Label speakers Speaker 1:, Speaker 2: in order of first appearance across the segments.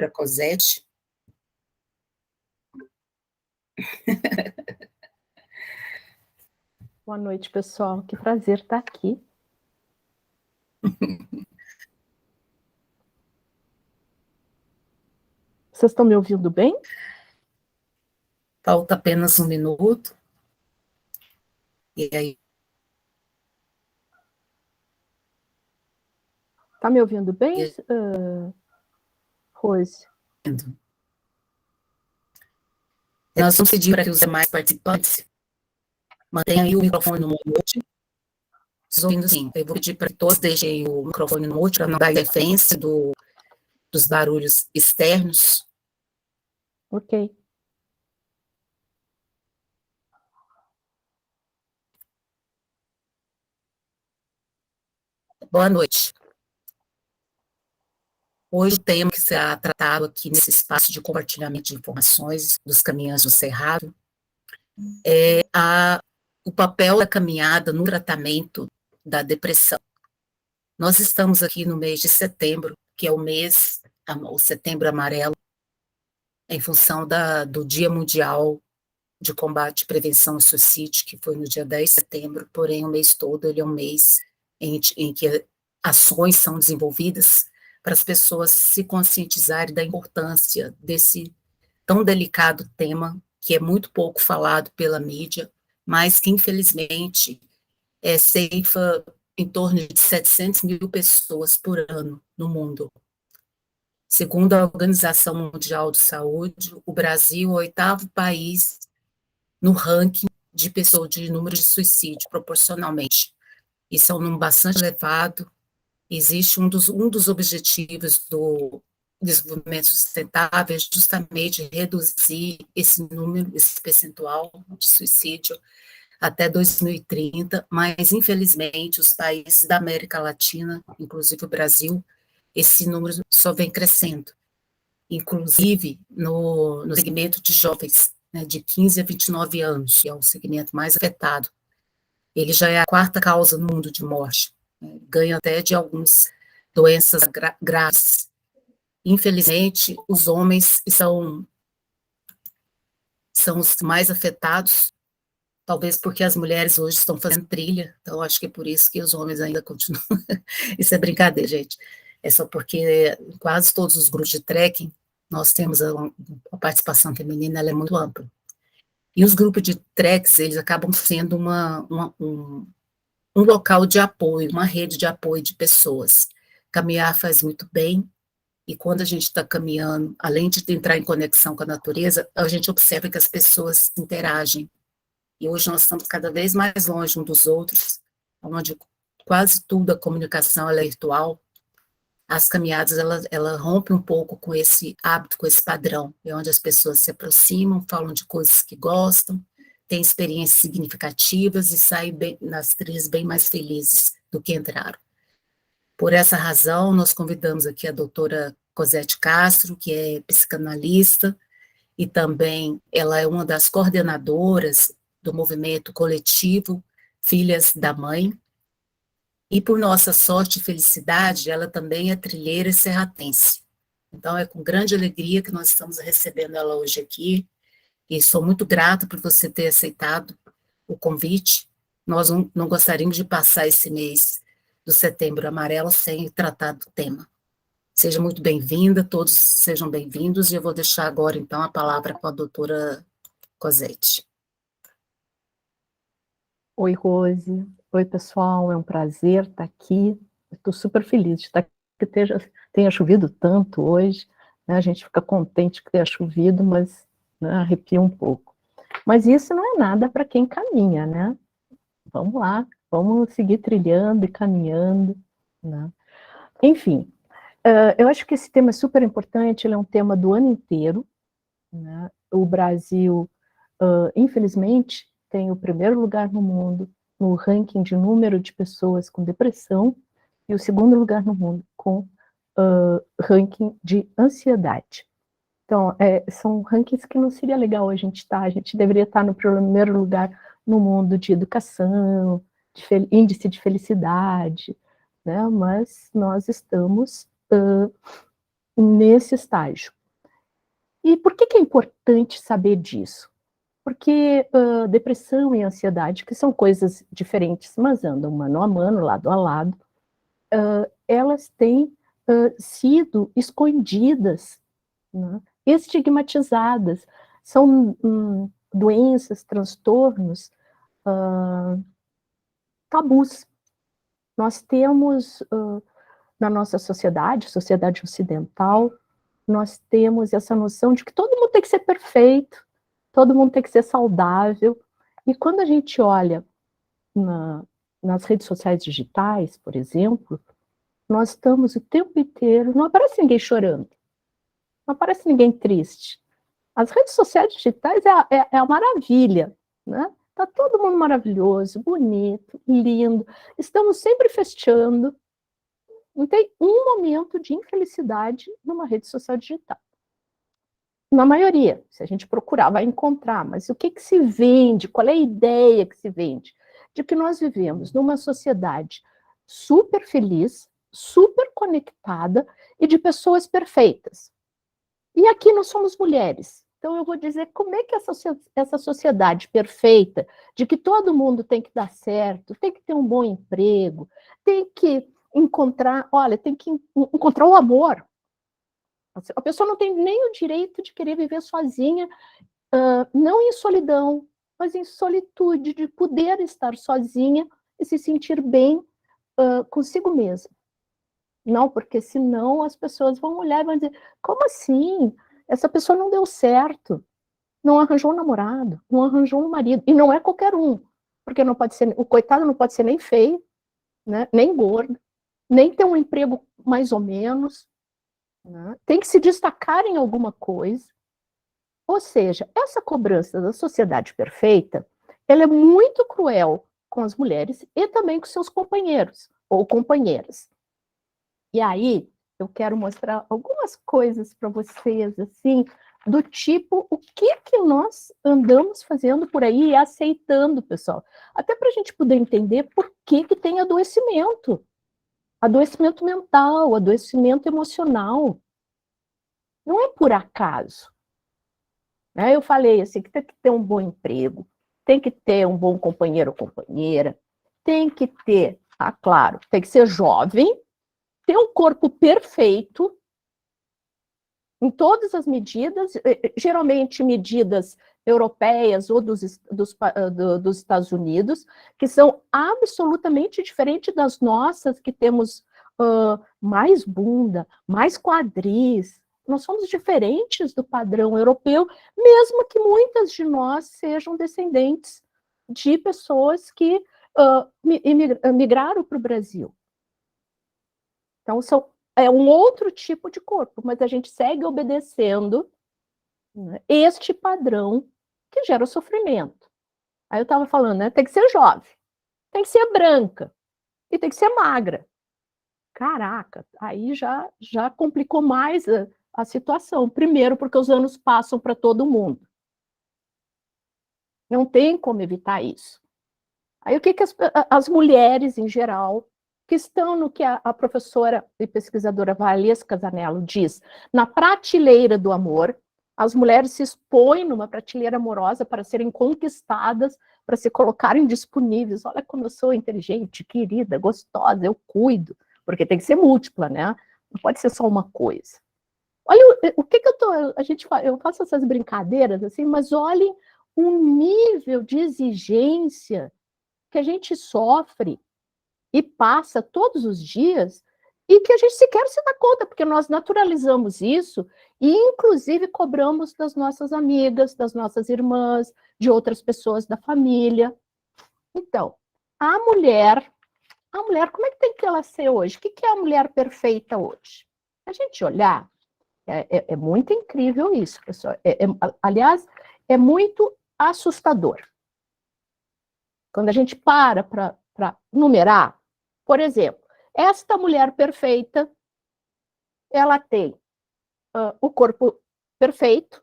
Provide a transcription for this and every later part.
Speaker 1: doutora Cosete.
Speaker 2: Boa noite, pessoal. Que prazer estar aqui. Vocês estão me ouvindo bem?
Speaker 1: Falta apenas 1 minuto. E aí?
Speaker 2: Está me ouvindo bem, Rose?
Speaker 1: Nós vamos pedir para que os demais participantes mantenham aí o microfone no mute. Vocês ouvindo sim. Eu vou pedir para que todos deixem o microfone no mute para não dar interferência dos barulhos externos.
Speaker 2: Ok.
Speaker 1: Boa noite. Hoje o tema que será tratado aqui nesse espaço de compartilhamento de informações dos caminhantes do Cerrado é o papel da caminhada no tratamento da depressão. Nós estamos aqui no mês de setembro, que é o Setembro Amarelo, em função do Dia Mundial de Combate e Prevenção ao Suicídio, que foi no dia 10 de setembro, porém o mês todo ele é um mês em que ações são desenvolvidas para as pessoas se conscientizarem da importância desse tão delicado tema, que é muito pouco falado pela mídia, mas que infelizmente ceifa em torno de 700 mil pessoas por ano no mundo. Segundo a Organização Mundial de Saúde, o Brasil é o 8º país no ranking de número de suicídio, proporcionalmente. Isso é um número bastante elevado. Existe um dos objetivos do desenvolvimento sustentável é justamente reduzir esse número, esse percentual de suicídio até 2030, mas, infelizmente, os países da América Latina, inclusive o Brasil, esse número só vem crescendo. Inclusive, no segmento de jovens, né, de 15 a 29 anos, que é o segmento mais afetado, ele já é a 4ª causa no mundo de morte, né, ganha até de algumas doenças graves. Infelizmente, os homens são os mais afetados, talvez porque as mulheres hoje estão fazendo trilha, então acho que é por isso que os homens ainda continuam. Isso é brincadeira, gente. É só porque quase todos os grupos de trekking, nós temos a participação feminina, ela é muito ampla. E os grupos de treks, eles acabam sendo um local de apoio, uma rede de apoio de pessoas. Caminhar faz muito bem, e quando a gente está caminhando, além de entrar em conexão com a natureza, a gente observa que as pessoas interagem. E hoje nós estamos cada vez mais longe uns dos outros, onde quase tudo a comunicação é virtual. As caminhadas, ela rompe um pouco com esse hábito, com esse padrão, é onde as pessoas se aproximam, falam de coisas que gostam, têm experiências significativas e saem nas trilhas bem mais felizes do que entraram. Por essa razão, nós convidamos aqui a doutora Cosete Castro, que é psicanalista, e também ela é uma das coordenadoras do movimento coletivo Filhas da Mãe, e por nossa sorte e felicidade, ela também é trilheira e serratense. Então é com grande alegria que nós estamos recebendo ela hoje aqui, e sou muito grata por você ter aceitado o convite. Nós não gostaríamos de passar esse mês do Setembro Amarelo sem tratar do tema. Seja muito bem-vinda, todos sejam bem-vindos, e eu vou deixar agora, então, a palavra com a doutora Cosete.
Speaker 2: Oi, Rose. Oi, pessoal. É um prazer estar aqui. Estou super feliz de estar aqui, que tenha chovido tanto hoje, né? A gente fica contente que tenha chovido, mas, né, arrepia um pouco. Mas isso não é nada para quem caminha, né? Vamos lá, vamos seguir trilhando e caminhando, né? Enfim, eu acho que esse tema é super importante, ele é um tema do ano inteiro, né? O Brasil, infelizmente, tem o 1º lugar no mundo no ranking de número de pessoas com depressão e o 2º lugar no mundo com ranking de ansiedade. Então, são rankings que não seria legal a gente deveria estar no 1º lugar no mundo de educação, índice de felicidade, né? Mas nós estamos nesse estágio. E por que é importante saber disso? Porque depressão e ansiedade, que são coisas diferentes, mas andam mano a mano, lado a lado, elas têm sido escondidas, né, estigmatizadas. São doenças, transtornos tabus. Nós temos, na nossa sociedade ocidental, nós temos essa noção de que todo mundo tem que ser perfeito, todo mundo tem que ser saudável. E quando a gente olha nas redes sociais digitais, por exemplo, nós estamos o tempo inteiro, não aparece ninguém chorando, não aparece ninguém triste. As redes sociais digitais é a maravilha, né? Está todo mundo maravilhoso, bonito, lindo, estamos sempre festejando, não tem um momento de infelicidade numa rede social digital. Na maioria, se a gente procurar, vai encontrar, mas o que se vende, qual é a ideia que se vende? De que nós vivemos numa sociedade super feliz, super conectada e de pessoas perfeitas. E aqui nós somos mulheres. Então eu vou dizer como é que essa sociedade perfeita, de que todo mundo tem que dar certo, tem que ter um bom emprego, tem que encontrar, olha, tem que encontrar o amor. A pessoa não tem nem o direito de querer viver sozinha, não em solidão, mas em solitude, de poder estar sozinha e se sentir bem consigo mesma. Não, porque senão as pessoas vão olhar e vão dizer, como assim? Essa pessoa não deu certo, não arranjou um namorado, não arranjou um marido, e não é qualquer um, porque não pode ser, o coitado não pode ser nem feio, né, nem gordo, nem ter um emprego mais ou menos, né, tem que se destacar em alguma coisa. Ou seja, essa cobrança da sociedade perfeita, ela é muito cruel com as mulheres e também com seus companheiros ou companheiras. E aí, eu quero mostrar algumas coisas para vocês, assim, do tipo, o que nós andamos fazendo por aí e aceitando, pessoal. Até para a gente poder entender por que tem adoecimento. Adoecimento mental, adoecimento emocional. Não é por acaso. Né? Eu falei assim, que tem que ter um bom emprego, tem que ter um bom companheiro ou companheira, tem que ter, claro, tem que ser jovem, ter um corpo perfeito, em todas as medidas, geralmente medidas europeias ou dos Estados Unidos, que são absolutamente diferentes das nossas, que temos mais bunda, mais quadris. Nós somos diferentes do padrão europeu, mesmo que muitas de nós sejam descendentes de pessoas que migraram para o Brasil. Então, é um outro tipo de corpo, mas a gente segue obedecendo, né, este padrão que gera o sofrimento. Aí eu estava falando, né, tem que ser jovem, tem que ser branca e tem que ser magra. Caraca, aí já complicou mais a situação. Primeiro, porque os anos passam para todo mundo. Não tem como evitar isso. Aí o que as mulheres, em geral, que estão no que a professora e pesquisadora Valesca Zanello diz, na prateleira do amor, as mulheres se expõem numa prateleira amorosa para serem conquistadas, para se colocarem disponíveis. Olha como eu sou inteligente, querida, gostosa, eu cuido, porque tem que ser múltipla, né? Não pode ser só uma coisa. Olha o que eu faço essas brincadeiras assim, mas olhem o nível de exigência que a gente sofre e passa todos os dias e que a gente sequer se dá conta, porque nós naturalizamos isso e, inclusive, cobramos das nossas amigas, das nossas irmãs, de outras pessoas da família. Então, a mulher, como é que tem que ela ser hoje? O que é a mulher perfeita hoje? A gente olhar, é muito incrível isso, pessoal. Aliás, é muito assustador. Quando a gente para numerar, por exemplo, esta mulher perfeita, ela tem o corpo perfeito,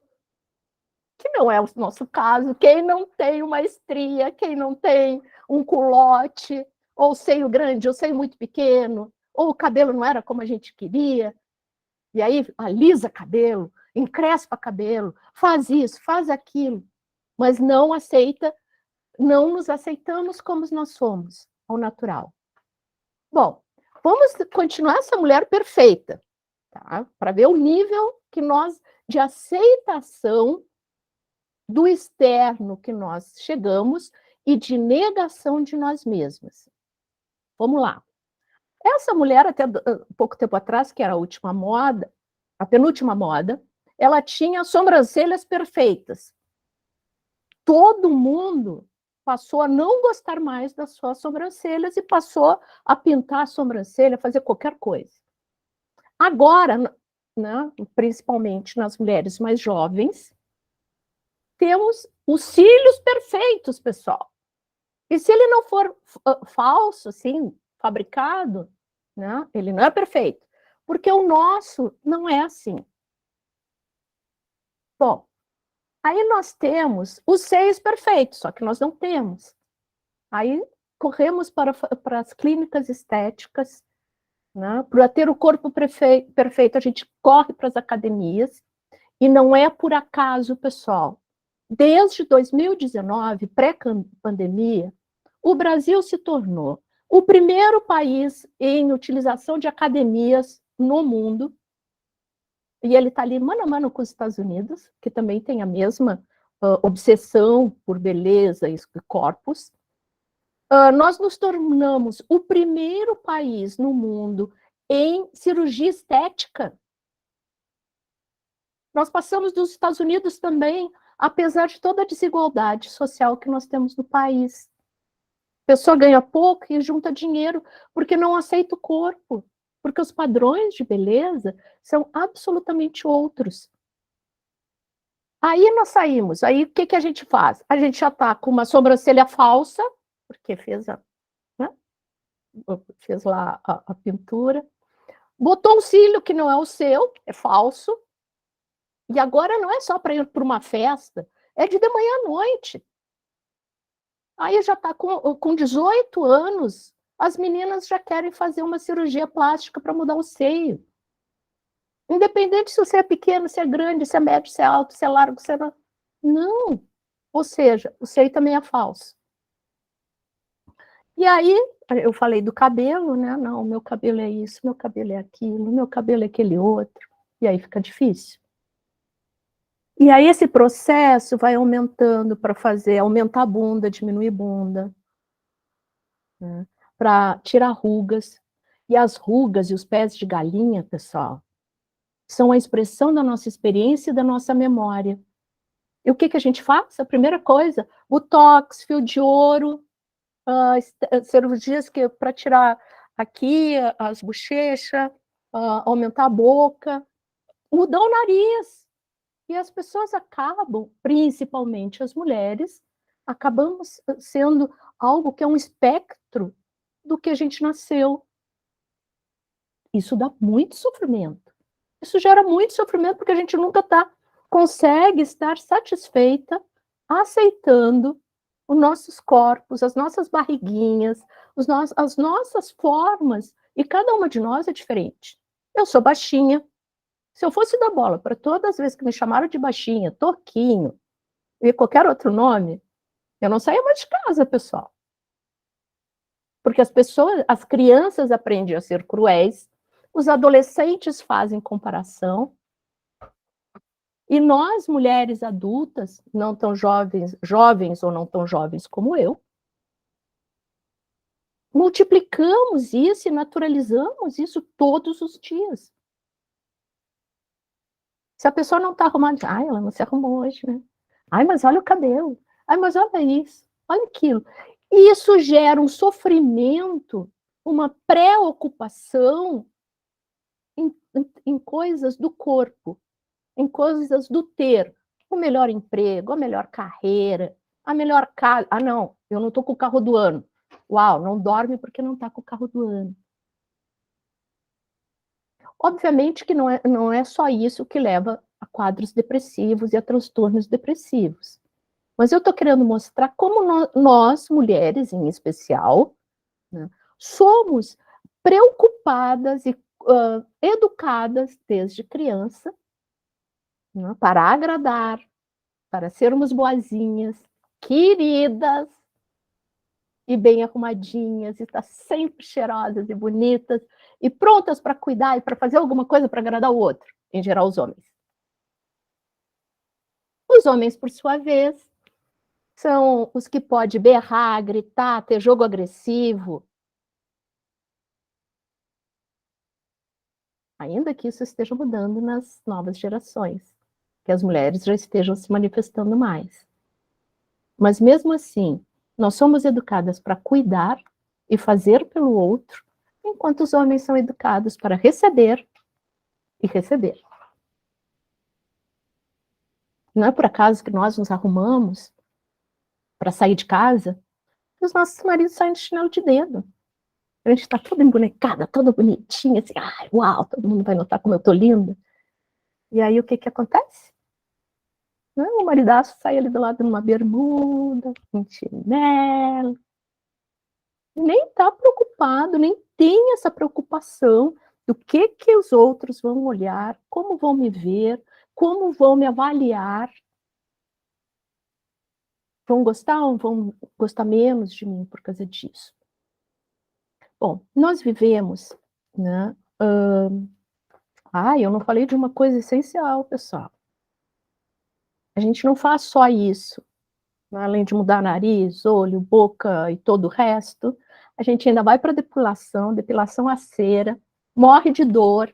Speaker 2: que não é o nosso caso, quem não tem uma estria, quem não tem um culote, ou seio grande, ou seio muito pequeno, ou o cabelo não era como a gente queria. E aí alisa cabelo, encrespa cabelo, faz isso, faz aquilo, mas não aceita, não nos aceitamos como nós somos, ao natural. Bom, vamos continuar essa mulher perfeita, tá? Para ver o nível que nós, de aceitação do externo que nós chegamos e de negação de nós mesmas. Vamos lá. Essa mulher, até pouco tempo atrás, que era a última moda, a penúltima moda, ela tinha sobrancelhas perfeitas. Todo mundo passou a não gostar mais das suas sobrancelhas e passou a pintar a sobrancelha, fazer qualquer coisa. Agora, né, principalmente nas mulheres mais jovens, temos os cílios perfeitos, pessoal. E se ele não for falso, assim, fabricado, né, ele não é perfeito, porque o nosso não é assim. Bom, aí nós temos os seios perfeitos, só que nós não temos. Aí corremos para as clínicas estéticas, né, para ter o corpo perfeito, a gente corre para as academias, e não é por acaso, pessoal. Desde 2019, pré-pandemia, o Brasil se tornou o primeiro país em utilização de academias no mundo, e ele está ali mano a mano com os Estados Unidos, que também tem a mesma obsessão por beleza e corpos. Nós nos tornamos o primeiro país no mundo em cirurgia estética. Nós passamos dos Estados Unidos também, apesar de toda a desigualdade social que nós temos no país. A pessoa ganha pouco e junta dinheiro porque não aceita o corpo, porque os padrões de beleza são absolutamente outros. Aí nós saímos, aí o que a gente faz? A gente já está com uma sobrancelha falsa, porque fez, né? Fez lá a pintura, botou um cílio que não é o seu, é falso, e agora não é só para ir para uma festa, é de manhã à noite. Aí já está com 18 anos, as meninas já querem fazer uma cirurgia plástica para mudar o seio. Independente se você é pequeno, se é grande, se é médio, se é alto, se é largo, se é... Não. Ou seja, o seio também é falso. E aí, eu falei do cabelo, né? Não, meu cabelo é isso, meu cabelo é aquilo, meu cabelo é aquele outro. E aí fica difícil. E aí esse processo vai aumentando para aumentar a bunda, diminuir bunda, né? Para tirar rugas. E as rugas e os pés de galinha, pessoal, são a expressão da nossa experiência e da nossa memória. E o que a gente faz? A primeira coisa, botox, fio de ouro, cirurgias para tirar aqui as bochechas, aumentar a boca, mudar o nariz. E as pessoas acabam, principalmente as mulheres, acabamos sendo algo que é um espectro do que a gente nasceu. Isso dá muito sofrimento. Isso gera muito sofrimento porque a gente nunca consegue estar satisfeita aceitando os nossos corpos, as nossas barriguinhas, as nossas formas, e cada uma de nós é diferente. Eu sou baixinha. Se eu fosse dar bola para todas as vezes que me chamaram de baixinha, toquinho, e qualquer outro nome, eu não saía mais de casa, pessoal. Porque as crianças aprendem a ser cruéis, os adolescentes fazem comparação, e nós, mulheres adultas, não tão jovens ou não tão jovens como eu, multiplicamos isso e naturalizamos isso todos os dias. Se a pessoa não está arrumada, ela não se arrumou hoje, né? Mas olha o cabelo. Mas olha isso, olha aquilo. E isso gera um sofrimento, uma preocupação em coisas do corpo, em coisas do ter. O melhor emprego, a melhor carreira, a melhor casa. Não, eu não estou com o carro do ano. Uau, não dorme porque não está com o carro do ano. Obviamente que não é só isso que leva a quadros depressivos e a transtornos depressivos. Mas eu estou querendo mostrar como nós, mulheres em especial, né, somos preocupadas e educadas desde criança, né, para agradar, para sermos boazinhas, queridas e bem arrumadinhas, e estar sempre cheirosas e bonitas, e prontas para cuidar e para fazer alguma coisa para agradar o outro, em geral os homens. Os homens, por sua vez, são os que podem berrar, gritar, ter jogo agressivo. Ainda que isso esteja mudando nas novas gerações, que as mulheres já estejam se manifestando mais. Mas mesmo assim, nós somos educadas para cuidar e fazer pelo outro, enquanto os homens são educados para receber e receber. Não é por acaso que nós nos arrumamos para sair de casa e os nossos maridos saem de chinelo de dedo. A gente está toda embonecada, toda bonitinha, assim, ai, uau, todo mundo vai notar como eu tô linda. E aí o que acontece? O maridaço sai ali do lado numa bermuda, um chinelo, nem está preocupado, nem tem essa preocupação do que os outros vão olhar, como vão me ver, como vão me avaliar. Vão gostar ou vão gostar menos de mim por causa disso? Bom, nós vivemos, né? Eu não falei de uma coisa essencial, pessoal. A gente não faz só isso. Além de mudar nariz, olho, boca e todo o resto, a gente ainda vai para depilação a cera, morre de dor,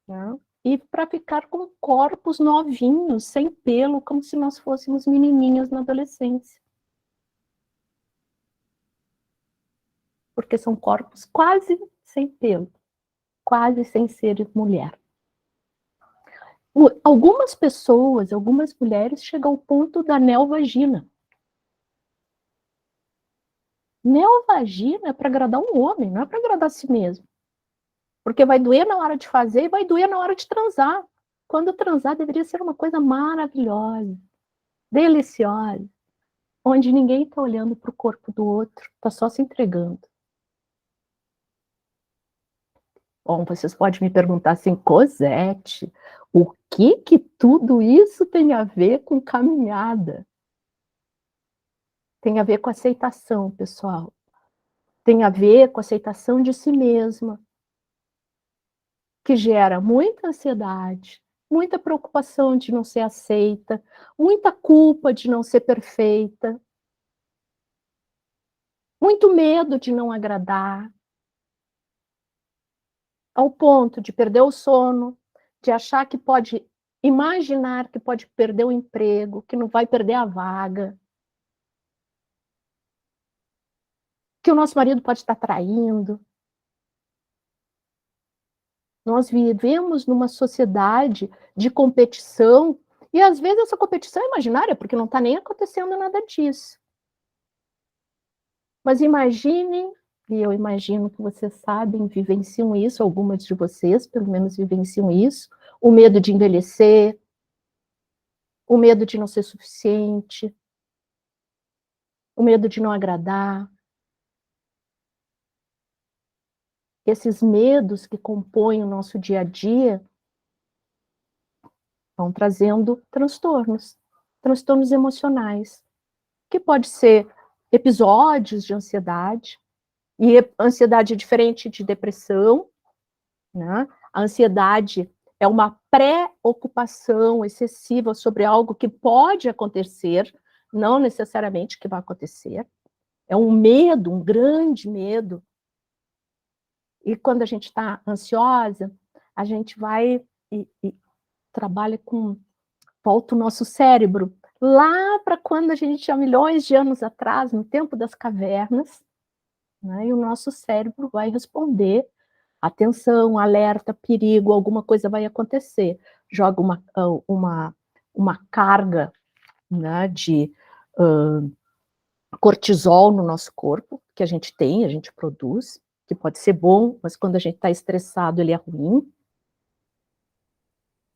Speaker 2: né? E para ficar com corpos novinhos, sem pelo, como se nós fôssemos menininhas na adolescência. Porque são corpos quase sem pelo, quase sem ser mulher. Algumas pessoas, algumas mulheres chegam ao ponto da neovagina. Neovagina é para agradar um homem, não é para agradar a si mesmo. Porque vai doer na hora de fazer e vai doer na hora de transar. Quando transar deveria ser uma coisa maravilhosa, deliciosa, onde ninguém está olhando para o corpo do outro, está só se entregando. Bom, vocês podem me perguntar assim, Cosete, o que tudo isso tem a ver com caminhada? Tem a ver com aceitação, pessoal. Tem a ver com aceitação de si mesma, que gera muita ansiedade, muita preocupação de não ser aceita, muita culpa de não ser perfeita, muito medo de não agradar, ao ponto de perder o sono, de achar que pode, imaginar que pode perder o emprego, que não vai perder a vaga, que o nosso marido pode estar traindo. Nós vivemos numa sociedade de competição e às vezes essa competição é imaginária, porque não está nem acontecendo nada disso. Mas imaginem, e eu imagino que vocês sabem, vivenciam isso, algumas de vocês pelo menos vivenciam isso, o medo de envelhecer, o medo de não ser suficiente, o medo de não agradar. Esses medos que compõem o nosso dia a dia vão trazendo transtornos emocionais, que pode ser episódios de ansiedade, e ansiedade é diferente de depressão, né? A ansiedade é uma preocupação excessiva sobre algo que pode acontecer, não necessariamente que vai acontecer. É um medo, um grande medo. E quando a gente está ansiosa, a gente vai e trabalha com... volta o nosso cérebro lá para quando a gente, há milhões de anos atrás, no tempo das cavernas, né, e o nosso cérebro vai responder, atenção, alerta, perigo, alguma coisa vai acontecer. Joga uma carga, né, de cortisol no nosso corpo, que a gente produz, que pode ser bom, mas quando a gente está estressado, ele é ruim.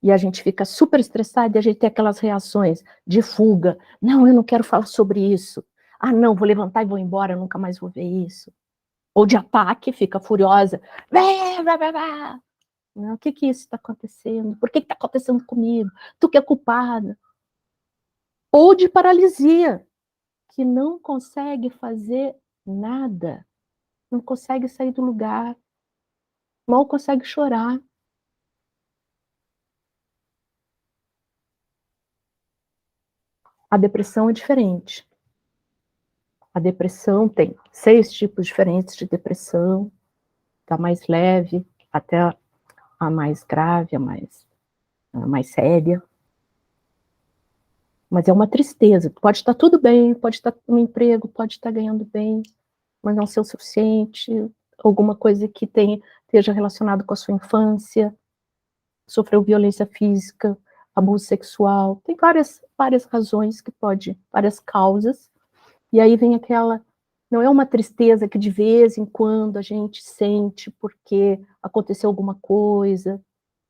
Speaker 2: E a gente fica super estressado e a gente tem aquelas reações de fuga. Não, eu não quero falar sobre isso. Ah, não, vou levantar e vou embora, eu nunca mais vou ver isso. ou de ataque, fica furiosa. Não, o que isso está acontecendo? Por que está acontecendo comigo? Tu que é culpada. Ou de paralisia, que não consegue fazer nada, não consegue sair do lugar, mal consegue chorar. A depressão é diferente. A depressão tem 6 tipos diferentes de depressão, da mais leve até a mais grave, a mais séria. Mas é uma tristeza. Pode estar tudo bem, pode estar no emprego, pode estar ganhando bem, mas não ser o suficiente. Alguma coisa que esteja relacionada com a sua infância, sofreu violência física, abuso sexual. Tem várias razões que várias causas. E aí vem aquela, não é uma tristeza que de vez em quando a gente sente porque aconteceu alguma coisa,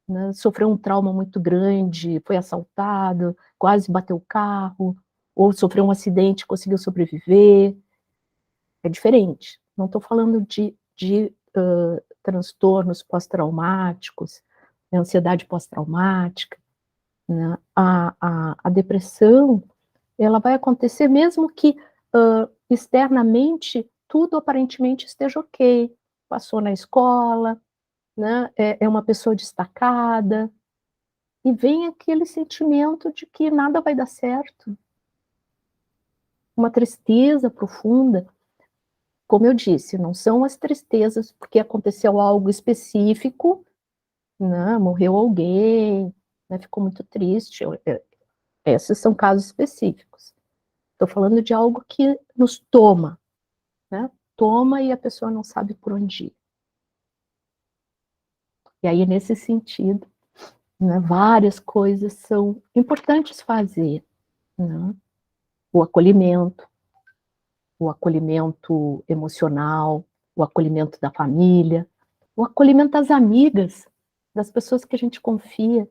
Speaker 2: né? Sofreu um trauma muito grande, foi assaltado, quase bateu o carro, ou sofreu um acidente, conseguiu sobreviver. É diferente. Não estou falando de transtornos pós-traumáticos, ansiedade pós-traumática, né? A depressão, ela vai acontecer mesmo que externamente tudo aparentemente esteja ok. Passou na escola, né? É uma pessoa destacada, e vem aquele sentimento de que nada vai dar certo. Uma tristeza profunda. Como eu disse, não são as tristezas porque aconteceu algo específico, né? Morreu alguém, né? Ficou muito triste. Esses são casos específicos. Estou falando de algo que nos toma, né? Toma e a pessoa não sabe por onde ir. E aí, nesse sentido, né, várias coisas são importantes fazer, né? O acolhimento emocional, o acolhimento da família, o acolhimento das amigas, das pessoas que a gente confia.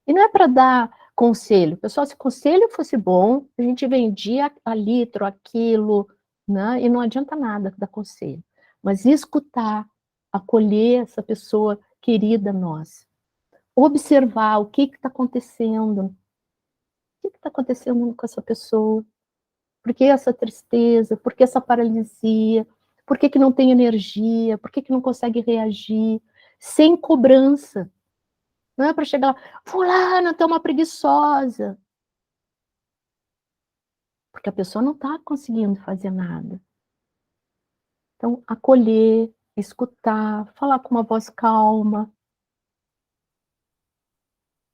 Speaker 2: E não é para dar conselho. Pessoal, se o conselho fosse bom, a gente vendia a litro aquilo, né? E não adianta nada dar conselho. Mas escutar, acolher essa pessoa querida nossa. Observar o que está acontecendo. O que está acontecendo com essa pessoa? Por que essa tristeza? Por que essa paralisia? Por que não tem energia? Por que não consegue reagir? Sem cobrança. Não é para chegar lá, fulana, tu é uma preguiçosa. Porque a pessoa não está conseguindo fazer nada. Então, acolher, escutar, falar com uma voz calma.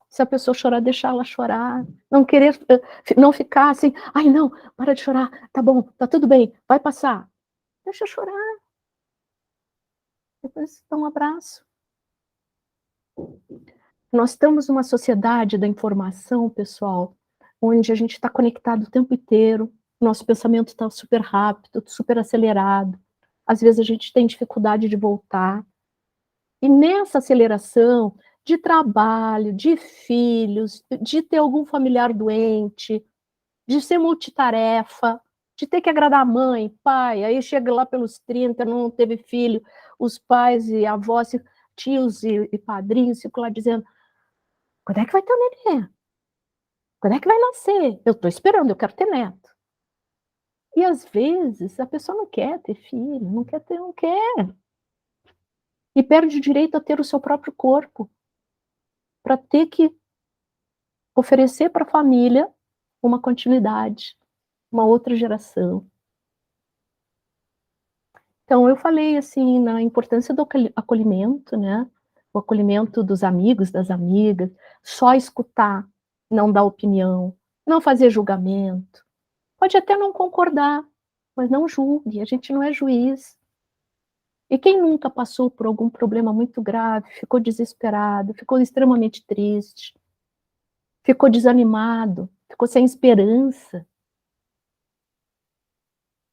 Speaker 2: Se a pessoa chorar, deixar ela chorar. Não querer, não ficar assim, ai não, para de chorar, tá bom, tá tudo bem, vai passar. Deixa chorar. Depois dá um abraço. Nós estamos numa sociedade da informação, pessoal, onde a gente está conectado o tempo inteiro, nosso pensamento está super rápido, super acelerado. Às vezes a gente tem dificuldade de voltar. E nessa aceleração de trabalho, de filhos, de ter algum familiar doente, de ser multitarefa, de ter que agradar a mãe, pai, aí chega lá pelos 30, não teve filho, os pais e avós, tios e padrinhos ficam lá dizendo: quando é que vai ter o neném? Quando é que vai nascer? Eu estou esperando, eu quero ter neto. E às vezes a pessoa não quer ter filho, não quer. E perde o direito a ter o seu próprio corpo, para ter que oferecer para a família uma continuidade, uma outra geração. Então, eu falei assim na importância do acolhimento, né? O acolhimento dos amigos, das amigas, só escutar, não dar opinião, não fazer julgamento. Pode até não concordar, mas não julgue, a gente não é juiz. E quem nunca passou por algum problema muito grave, ficou desesperado, ficou extremamente triste, ficou desanimado, ficou sem esperança.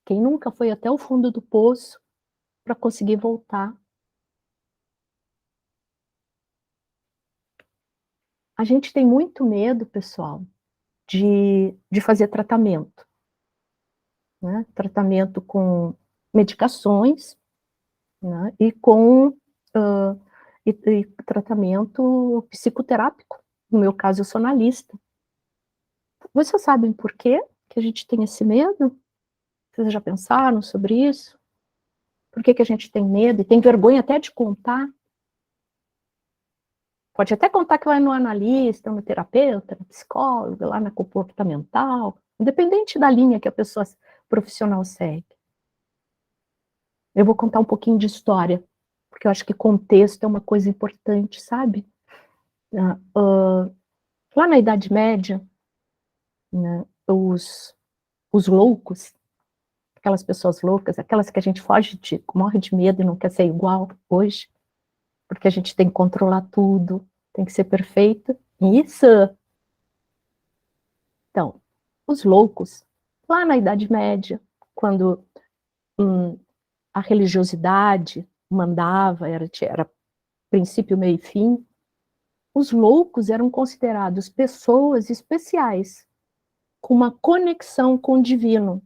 Speaker 2: Quem nunca foi até o fundo do poço para conseguir voltar? A gente tem muito medo, pessoal, de fazer tratamento, né? Tratamento com medicações, né? E com e tratamento psicoterápico. No meu caso, eu sou analista. Vocês sabem por quê que a gente tem esse medo? Vocês já pensaram sobre isso? Por que que a gente tem medo e tem vergonha até de contar? Pode até contar que vai no analista, no terapeuta, no psicólogo, lá na comportamental, independente da linha que a pessoa profissional segue. Eu vou contar um pouquinho de história, porque eu acho que contexto é uma coisa importante, sabe? Lá na Idade Média, né, os loucos, aquelas pessoas loucas, aquelas que a gente morre de medo e não quer ser igual hoje, porque a gente tem que controlar tudo, tem que ser perfeito. Isso. Então, os loucos, lá na Idade Média, quando a religiosidade mandava, era princípio, meio e fim, os loucos eram considerados pessoas especiais, com uma conexão com o divino.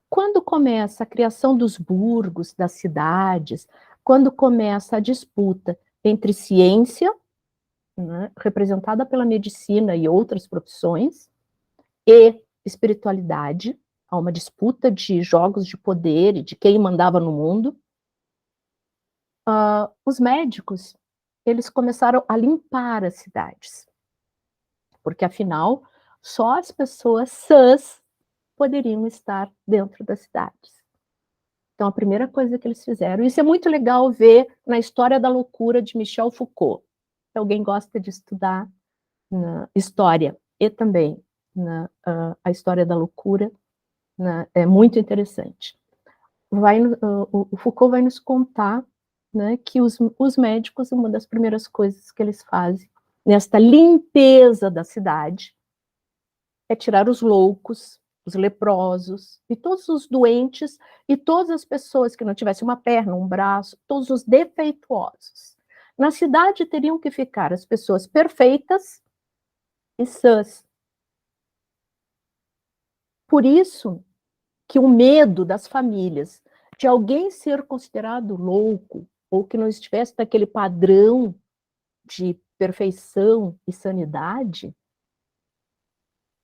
Speaker 2: Quando começa a criação dos burgos, das cidades, quando começa a disputa entre ciência, né, representada pela medicina e outras profissões, e espiritualidade, há uma disputa de jogos de poder e de quem mandava no mundo, os médicos, eles começaram a limpar as cidades, porque afinal, só as pessoas sãs poderiam estar dentro das cidades. Então, a primeira coisa que eles fizeram, isso é muito legal ver na História da Loucura de Michel Foucault. Se alguém gosta de estudar história e também a História da Loucura, é muito interessante. O Foucault vai nos contar, né, que os médicos, uma das primeiras coisas que eles fazem nesta limpeza da cidade é tirar os loucos, os leprosos, e todos os doentes, e todas as pessoas que não tivessem uma perna, um braço, todos os defeituosos. Na cidade teriam que ficar as pessoas perfeitas e sãs. Por isso que o medo das famílias de alguém ser considerado louco, ou que não estivesse naquele padrão de perfeição e sanidade,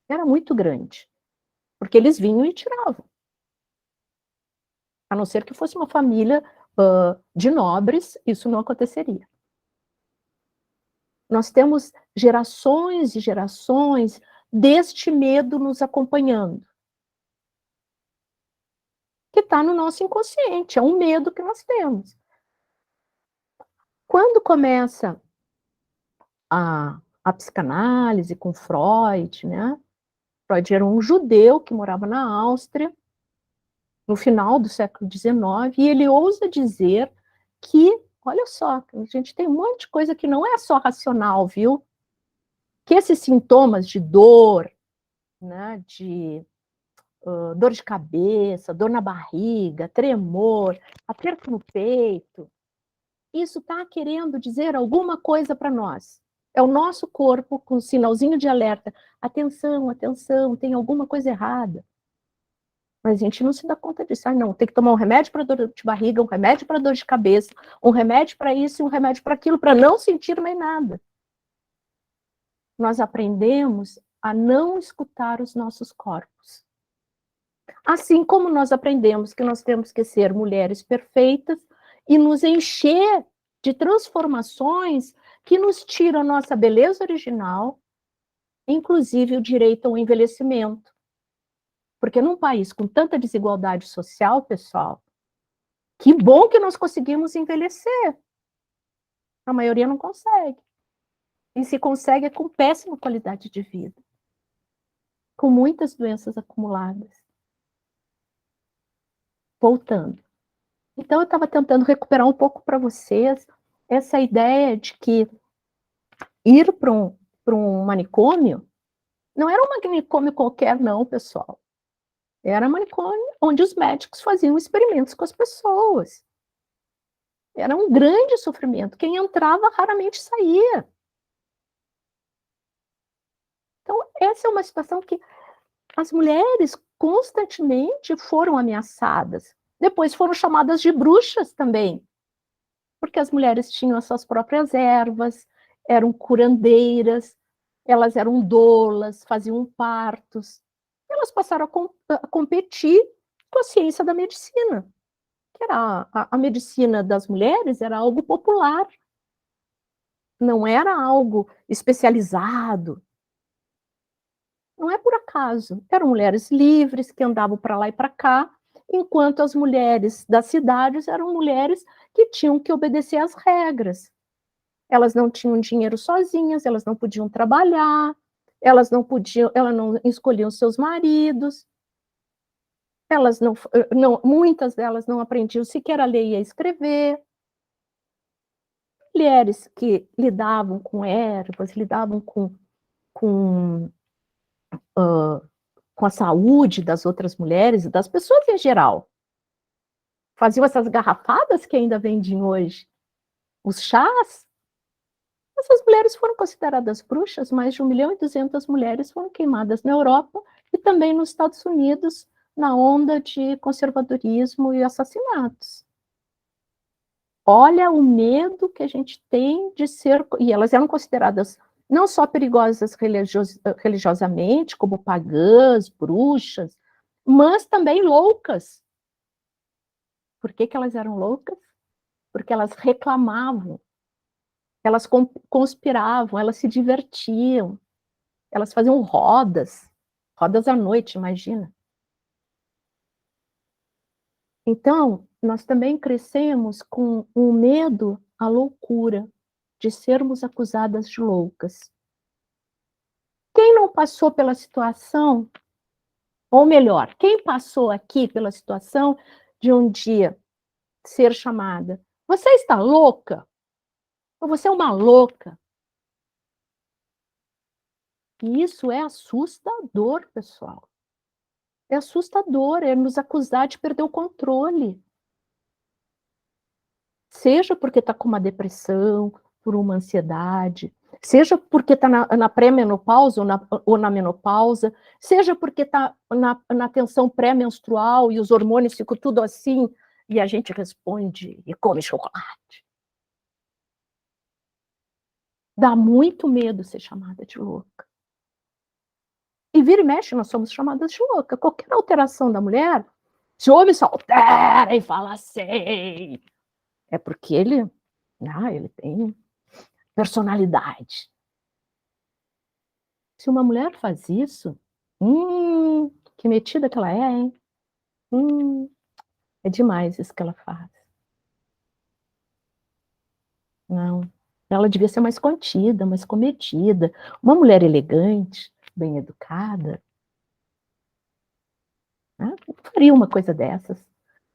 Speaker 2: era muito grande, porque eles vinham e tiravam. A não ser que fosse uma família de nobres, isso não aconteceria. Nós temos gerações e gerações deste medo nos acompanhando, que está no nosso inconsciente, é um medo que nós temos. Quando começa a psicanálise com Freud, né? Freud era um judeu que morava na Áustria, no final do século XIX, e ele ousa dizer que, olha só, a gente tem um monte de coisa que não é só racional, viu? Que esses sintomas de dor, né, de dor de cabeça, dor na barriga, tremor, aperto no peito, isso está querendo dizer alguma coisa para nós. É o nosso corpo com um sinalzinho de alerta. Atenção, atenção, tem alguma coisa errada. Mas a gente não se dá conta disso. Não, tem que tomar um remédio para dor de barriga, um remédio para dor de cabeça, um remédio para isso e um remédio para aquilo, para não sentir mais nada. Nós aprendemos a não escutar os nossos corpos. Assim como nós aprendemos que nós temos que ser mulheres perfeitas e nos encher de transformações que nos tiram a nossa beleza original, inclusive o direito ao envelhecimento. Porque num país com tanta desigualdade social, pessoal, que bom que nós conseguimos envelhecer. A maioria não consegue. E se consegue é com péssima qualidade de vida, com muitas doenças acumuladas. Voltando. Então, eu estava tentando recuperar um pouco para vocês essa ideia de que ir para um manicômio não era um manicômio qualquer, não, pessoal. Era um manicômio onde os médicos faziam experimentos com as pessoas. Era um grande sofrimento. Quem entrava raramente saía. Então, essa é uma situação que as mulheres constantemente foram ameaçadas Depois foram chamadas de bruxas também, porque as mulheres tinham as suas próprias ervas, eram curandeiras, elas eram doulas, faziam partos. Elas passaram a competir com a ciência da medicina, que era a medicina das mulheres era algo popular, não era algo especializado. Não é por acaso. Eram mulheres livres que andavam para lá e para cá, enquanto as mulheres das cidades eram mulheres que tinham que obedecer às regras. Elas não tinham dinheiro sozinhas, elas não podiam trabalhar, elas não escolhiam seus maridos, elas muitas delas não aprendiam sequer a ler e a escrever. Mulheres que lidavam com ervas, lidavam com, com a saúde das outras mulheres e das pessoas em geral. Faziam essas garrafadas que ainda vendem hoje, os chás. Essas mulheres foram consideradas bruxas, mais de 1.200.000 mulheres foram queimadas na Europa e também nos Estados Unidos, na onda de conservadorismo e assassinatos. Olha o medo que a gente tem de ser... E elas eram consideradas não só perigosas religiosamente, como pagãs, bruxas, mas também loucas. Por que elas eram loucas? Porque elas reclamavam, elas conspiravam, elas se divertiam, elas faziam rodas à noite, imagina. Então, nós também crescemos com o medo à loucura, de sermos acusadas de loucas. Quem não passou pela situação, ou melhor, quem passou aqui pela situação de um dia ser chamada, você está louca? Ou você é uma louca? E isso é assustador, pessoal. É assustador, é nos acusar de perder o controle. Seja porque está com uma depressão, por uma ansiedade, seja porque está na pré-menopausa ou na menopausa, seja porque está na tensão pré-menstrual e os hormônios ficam tudo assim, e a gente responde e come chocolate. Dá muito medo ser chamada de louca. E vira e mexe, nós somos chamadas de louca. Qualquer alteração da mulher, se o homem se altera e fala assim, é porque ele tem personalidade. Se uma mulher faz isso, que metida que ela é, hein? É demais isso que ela faz. Não, ela devia ser mais contida, mais comedida. Uma mulher elegante, bem educada, né? Não faria uma coisa dessas.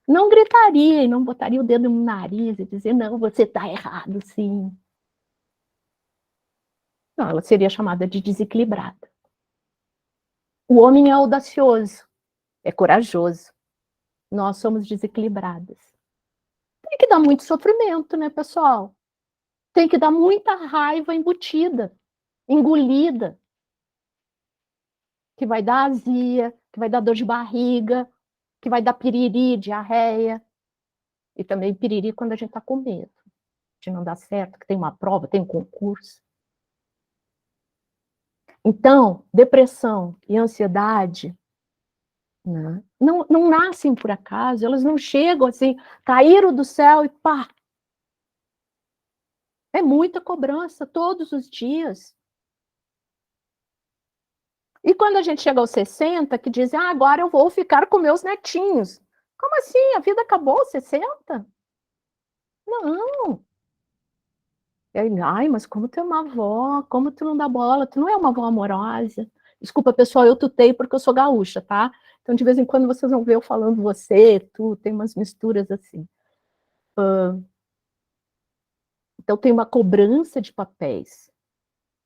Speaker 2: Não gritaria e não botaria o dedo no nariz e dizer, não, você está errado, sim. Não, ela seria chamada de desequilibrada. O homem é audacioso, é corajoso. Nós somos desequilibradas. Tem que dar muito sofrimento, né, pessoal? Tem que dar muita raiva embutida, engolida, que vai dar azia, que vai dar dor de barriga, que vai dar piriri, diarreia, e também piriri quando a gente está com medo de não dar certo, que tem uma prova, tem um concurso. Então, depressão e ansiedade, né, não nascem por acaso, elas não chegam assim, caíram do céu e pá. É muita cobrança todos os dias. E quando a gente chega aos 60, que diz, agora eu vou ficar com meus netinhos. Como assim? A vida acabou aos 60? Não. Ai, mas como tu é uma avó, como tu não dá bola, tu não é uma avó amorosa. Desculpa, pessoal, eu tutei porque eu sou gaúcha, tá? Então, de vez em quando, vocês vão ver eu falando você, tu, tem umas misturas assim. Então, tem uma cobrança de papéis.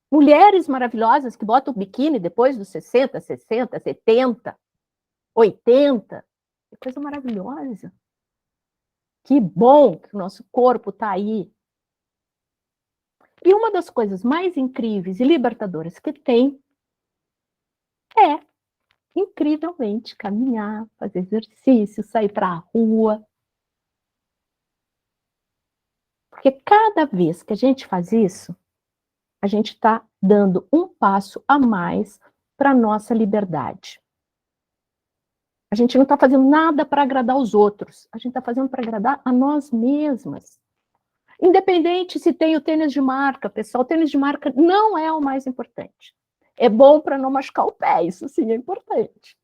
Speaker 2: Mulheres maravilhosas que botam biquíni depois dos 60, 60, 70, 80. Que coisa maravilhosa. Que bom que o nosso corpo está aí. E uma das coisas mais incríveis e libertadoras que tem é incrivelmente caminhar, fazer exercício, sair para a rua. Porque cada vez que a gente faz isso, a gente está dando um passo a mais para a nossa liberdade. A gente não está fazendo nada para agradar os outros, a gente está fazendo para agradar a nós mesmas. Independente se tem o tênis de marca, pessoal, o tênis de marca não é o mais importante. É bom para não machucar o pé, isso sim é importante.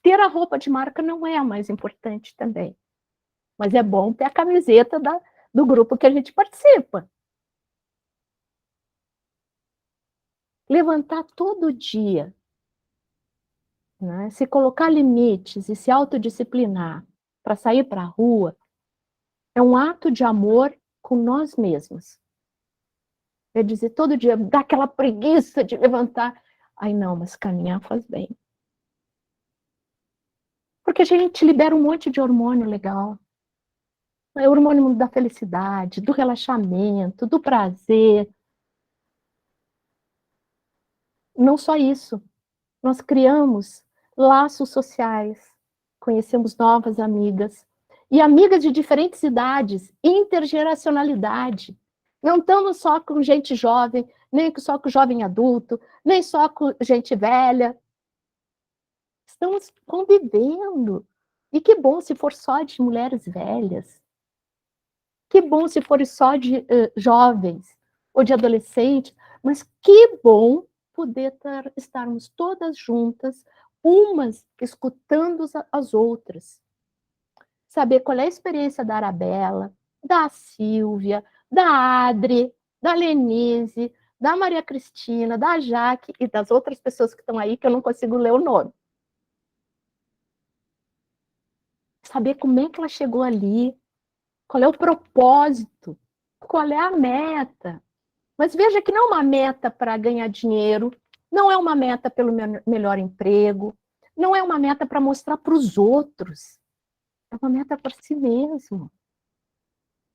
Speaker 2: Ter a roupa de marca não é a mais importante também. Mas é bom ter a camiseta do grupo que a gente participa. Levantar todo dia, né? Se colocar limites e se autodisciplinar para sair para a rua, é um ato de amor com nós mesmos. É dizer, todo dia, dá aquela preguiça de levantar. Ai, não, mas caminhar faz bem. Porque a gente libera um monte de hormônio legal. É o hormônio da felicidade, do relaxamento, do prazer. Não só isso. Nós criamos laços sociais, conhecemos novas amigas, e amigas de diferentes idades, intergeracionalidade. Não estamos só com gente jovem, nem só com jovem adulto, nem só com gente velha. Estamos convivendo. E que bom se for só de mulheres velhas. Que bom se for só de jovens ou de adolescentes. Mas que bom poder estarmos todas juntas, umas escutando as outras. Saber qual é a experiência da Arabella, da Silvia, da Adri, da Lenise, da Maria Cristina, da Jaque e das outras pessoas que estão aí que eu não consigo ler o nome. Saber como é que ela chegou ali, qual é o propósito, qual é a meta. Mas veja que não é uma meta para ganhar dinheiro, não é uma meta pelo melhor emprego, não é uma meta para mostrar para os outros, é uma meta para si mesmo.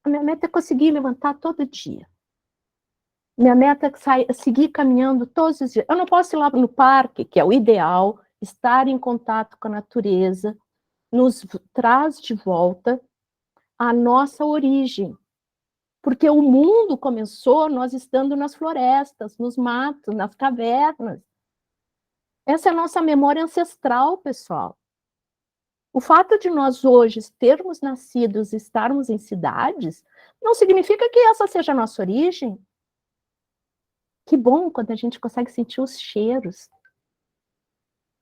Speaker 2: A minha meta é conseguir levantar todo dia. Minha meta é seguir caminhando todos os dias. Eu não posso ir lá no parque, que é o ideal, estar em contato com a natureza, nos traz de volta a nossa origem. Porque o mundo começou nós estando nas florestas, nos matos, nas cavernas. Essa é a nossa memória ancestral, pessoal. O fato de nós hoje termos nascido e estarmos em cidades, não significa que essa seja a nossa origem. Que bom quando a gente consegue sentir os cheiros,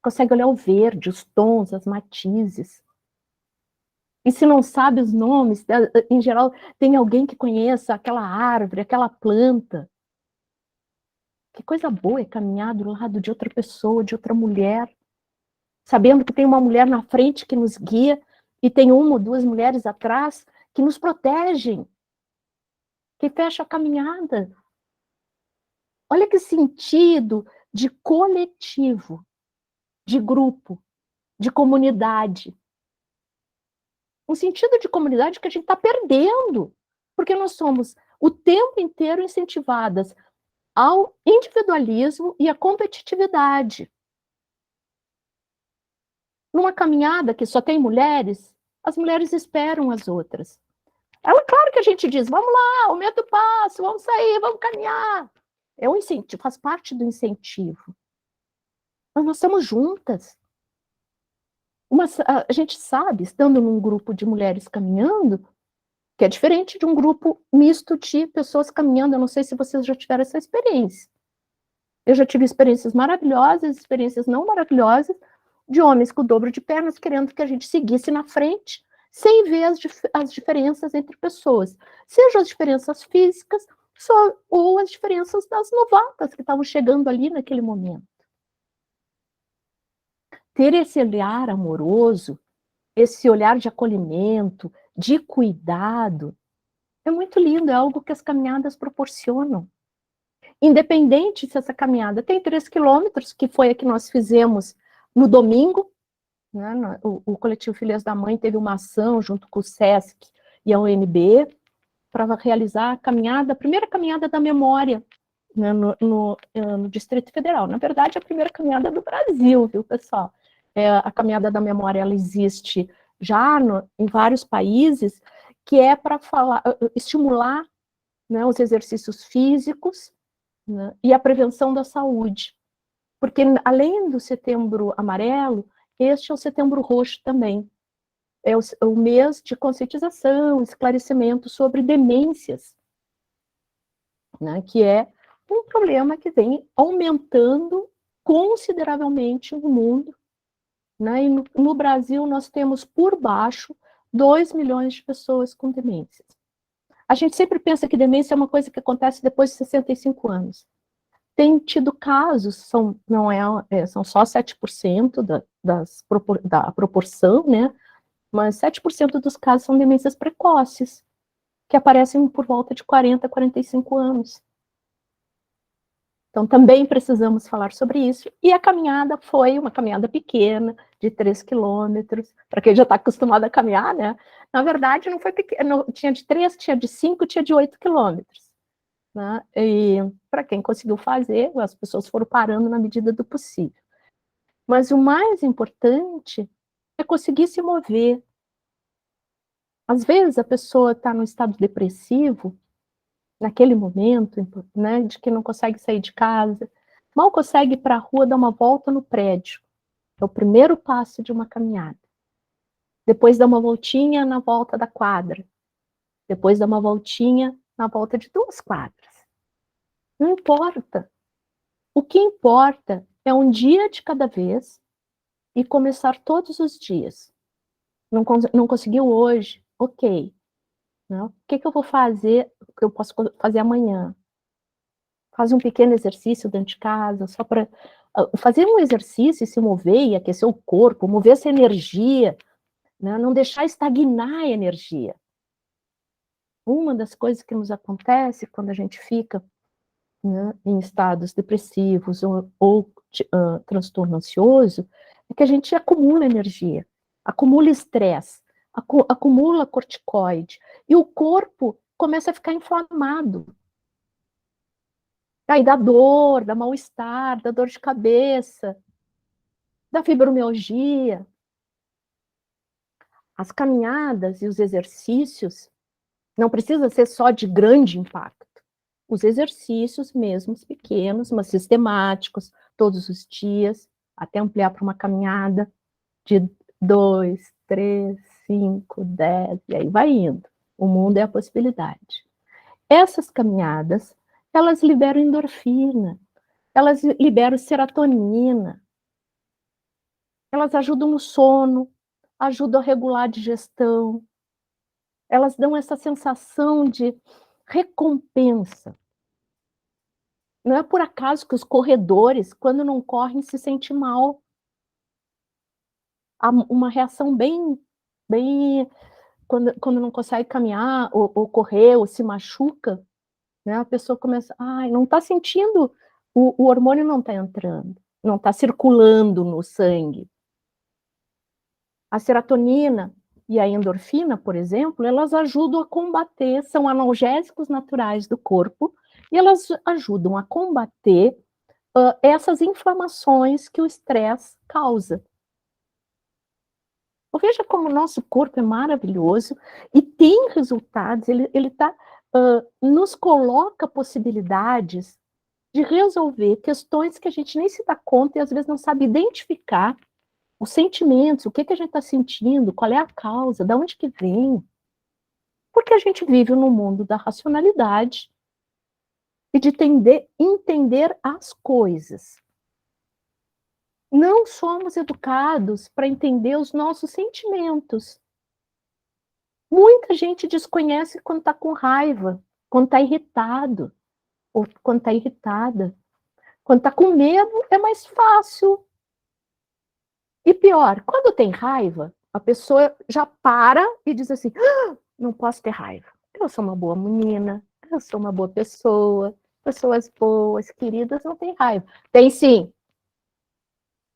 Speaker 2: consegue olhar o verde, os tons, as matizes. E se não sabe os nomes, em geral, tem alguém que conheça aquela árvore, aquela planta. Que coisa boa é caminhar do lado de outra pessoa, de outra mulher, sabendo que tem uma mulher na frente que nos guia e tem uma ou duas mulheres atrás que nos protegem, que fecha a caminhada. Olha que sentido de coletivo, de grupo, de comunidade. Um sentido de comunidade que a gente está perdendo, porque nós somos o tempo inteiro incentivadas ao individualismo e à competitividade. Numa caminhada que só tem mulheres, as mulheres esperam as outras. É claro que a gente diz, vamos lá, aumenta o passo, vamos sair, vamos caminhar. É um incentivo, faz parte do incentivo. Mas nós estamos juntas. A gente sabe, estando num grupo de mulheres caminhando, que é diferente de um grupo misto de pessoas caminhando. Eu não sei se vocês já tiveram essa experiência. Eu já tive experiências maravilhosas, experiências não maravilhosas, de homens com o dobro de pernas querendo que a gente seguisse na frente, sem ver as diferenças entre pessoas. Seja as diferenças físicas, ou as diferenças das novatas que estavam chegando ali naquele momento. Ter esse olhar amoroso, esse olhar de acolhimento, de cuidado, é muito lindo, é algo que as caminhadas proporcionam. Independente se essa caminhada tem 3 quilômetros, que foi a que nós fizemos no domingo, né? O Coletivo Filhas da Mãe teve uma ação junto com o SESC e a UNB para realizar a caminhada, a primeira caminhada da memória, né, no Distrito Federal. Na verdade, a primeira caminhada do Brasil, viu, pessoal? A caminhada da memória, ela existe já em vários países, que é para estimular, né, os exercícios físicos, né, e a prevenção da saúde. Porque, além do Setembro Amarelo, este é o Setembro Roxo também. É o mês de conscientização, esclarecimento sobre demências, né, que é um problema que vem aumentando consideravelmente no mundo, né, e no Brasil nós temos por baixo 2 milhões de pessoas com demências. A gente sempre pensa que demência é uma coisa que acontece depois de 65 anos. Tem tido casos, são só 7% da proporção, né? Mas 7% dos casos são demências precoces, que aparecem por volta de 40, 45 anos. Então, também precisamos falar sobre isso. E a caminhada foi uma caminhada pequena, de 3 quilômetros, para quem já está acostumado a caminhar, né? Na verdade, não foi pequeno, tinha de 3, tinha de 5, tinha de 8 quilômetros. Né? E para quem conseguiu fazer, as pessoas foram parando na medida do possível. Mas o mais importante é conseguir se mover. Às vezes a pessoa está no estado depressivo, naquele momento, né, de que não consegue sair de casa, mal consegue ir para a rua dar uma volta no prédio. É o primeiro passo de uma caminhada. Depois dá uma voltinha na volta da quadra. Depois dá uma voltinha na volta de 2 quadras. Não importa. O que importa é um dia de cada vez e começar todos os dias. Não conseguiu hoje? Ok. Não? O que eu vou fazer, o que eu posso fazer amanhã? Faz um pequeno exercício dentro de casa, só para fazer um exercício e se mover e aquecer o corpo, mover essa energia, né? Não deixar estagnar a energia. Uma das coisas que nos acontece quando a gente fica, né, em estados depressivos ou transtorno ansioso, é que a gente acumula energia, acumula estresse, acumula corticoide, e o corpo começa a ficar inflamado. Aí dá mal-estar, dá dor de cabeça, dá fibromialgia. As caminhadas e os exercícios não precisa ser só de grande impacto. Os exercícios mesmos pequenos, mas sistemáticos, todos os dias, até ampliar para uma caminhada de 2, 3, 5, 10, e aí vai indo. O mundo é a possibilidade. Essas caminhadas, elas liberam endorfina, elas liberam serotonina, elas ajudam no sono, ajudam a regular a digestão, elas dão essa sensação de recompensa. Não é por acaso que os corredores, quando não correm, se sentem mal. Há uma reação bem quando não consegue caminhar, ou correr, ou se machuca, né? A pessoa começa, não está sentindo, o hormônio não está entrando, não está circulando no sangue. A serotonina e a endorfina, por exemplo, elas ajudam a combater, são analgésicos naturais do corpo, e elas ajudam a combater essas inflamações que o estresse causa. Veja como o nosso corpo é maravilhoso e tem resultados, ele nos coloca possibilidades de resolver questões que a gente nem se dá conta e às vezes não sabe identificar os sentimentos, o que a gente está sentindo, qual é a causa, de onde que vem. Porque a gente vive no mundo da racionalidade e de entender as coisas. Não somos educados para entender os nossos sentimentos. Muita gente desconhece quando está com raiva, quando está irritado, ou quando está irritada. Quando está com medo, é mais fácil. E pior, quando tem raiva, a pessoa já para e diz assim, não posso ter raiva. Eu sou uma boa menina, eu sou uma boa pessoa, pessoas boas, queridas, não têm raiva. Tem sim.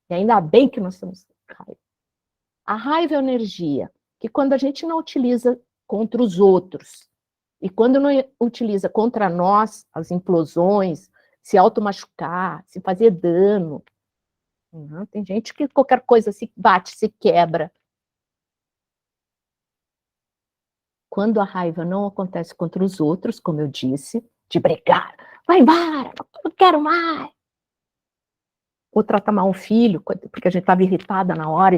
Speaker 2: E ainda bem que nós temos raiva. A raiva é energia, que quando a gente não utiliza contra os outros, e quando não utiliza contra nós, as implosões, se automachucar, se fazer dano. Tem gente que qualquer coisa se bate, se quebra. Quando a raiva não acontece contra os outros, como eu disse, de brigar, vai embora, não quero mais. Ou tratar mal um filho, porque a gente estava irritada na hora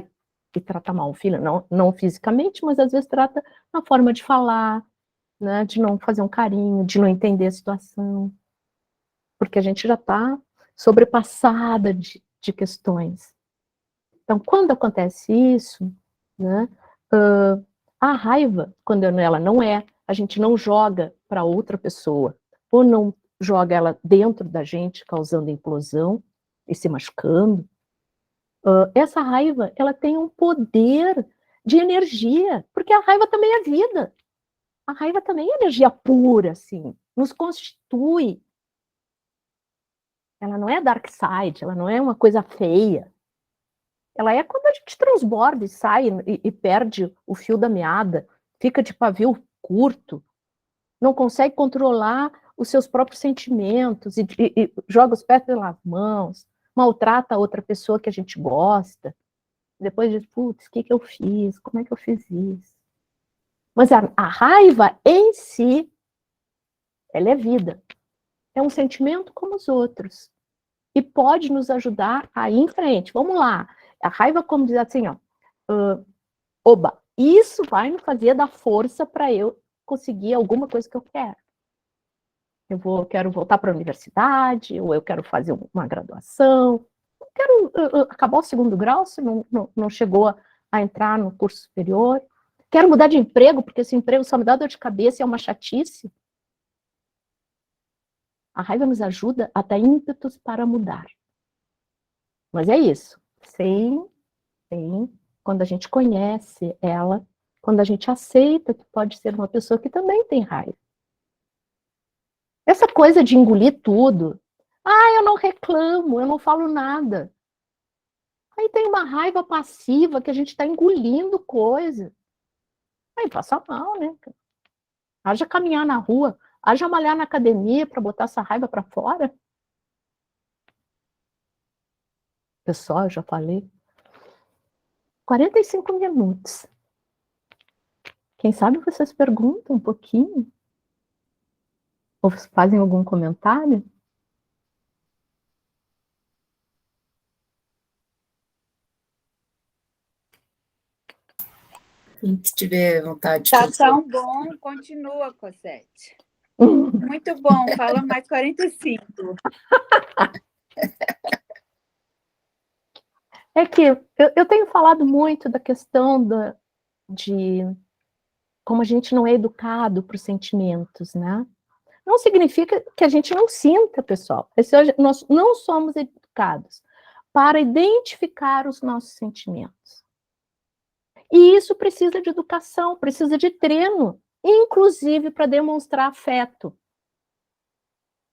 Speaker 2: e trata mal um filho, não fisicamente, mas às vezes trata na forma de falar, né, de não fazer um carinho, de não entender a situação, porque a gente já está sobrepassada de questões. Então, quando acontece isso, né, a raiva, quando ela não é, a gente não joga para outra pessoa, ou não joga ela dentro da gente, causando implosão e se machucando. Essa raiva, ela tem um poder de energia, porque a raiva também é vida. A raiva também é energia pura, assim, nos constitui. Ela não é dark side, ela não é uma coisa feia. Ela é quando a gente transborda e sai e perde o fio da meada, fica de pavio curto, não consegue controlar os seus próprios sentimentos e joga os pés pelas mãos, maltrata a outra pessoa que a gente gosta. Depois diz, putz, o que eu fiz? Como é que eu fiz isso? Mas a raiva em si, ela é vida. É um sentimento como os outros. E pode nos ajudar a ir em frente. Vamos lá. A raiva, como diz assim, ó, oba, isso vai me fazer dar força para eu conseguir alguma coisa que eu quero. Quero voltar para a universidade, ou eu quero fazer uma graduação, eu quero acabar o segundo grau, se não chegou a entrar no curso superior. Quero mudar de emprego, porque esse emprego só me dá dor de cabeça e é uma chatice. A raiva nos ajuda a dar ímpetos para mudar. Mas é isso. Quando a gente conhece ela, quando a gente aceita que pode ser uma pessoa que também tem raiva. Essa coisa de engolir tudo. Eu não reclamo, eu não falo nada. Aí tem uma raiva passiva que a gente está engolindo coisa. Aí passa mal, né? Haja caminhar na rua, haja malhar na academia para botar essa raiva para fora. Pessoal, eu já falei. 45 minutos. Quem sabe vocês perguntam um pouquinho? Ou fazem algum comentário?
Speaker 1: Quem tiver vontade.
Speaker 3: Tá tão bom, continua, Cosette. Muito bom, fala mais 45.
Speaker 2: É que eu tenho falado muito da questão de como a gente não é educado para os sentimentos, né? Não significa que a gente não sinta, pessoal. Nós não somos educados para identificar os nossos sentimentos. E isso precisa de educação, precisa de treino, inclusive para demonstrar afeto.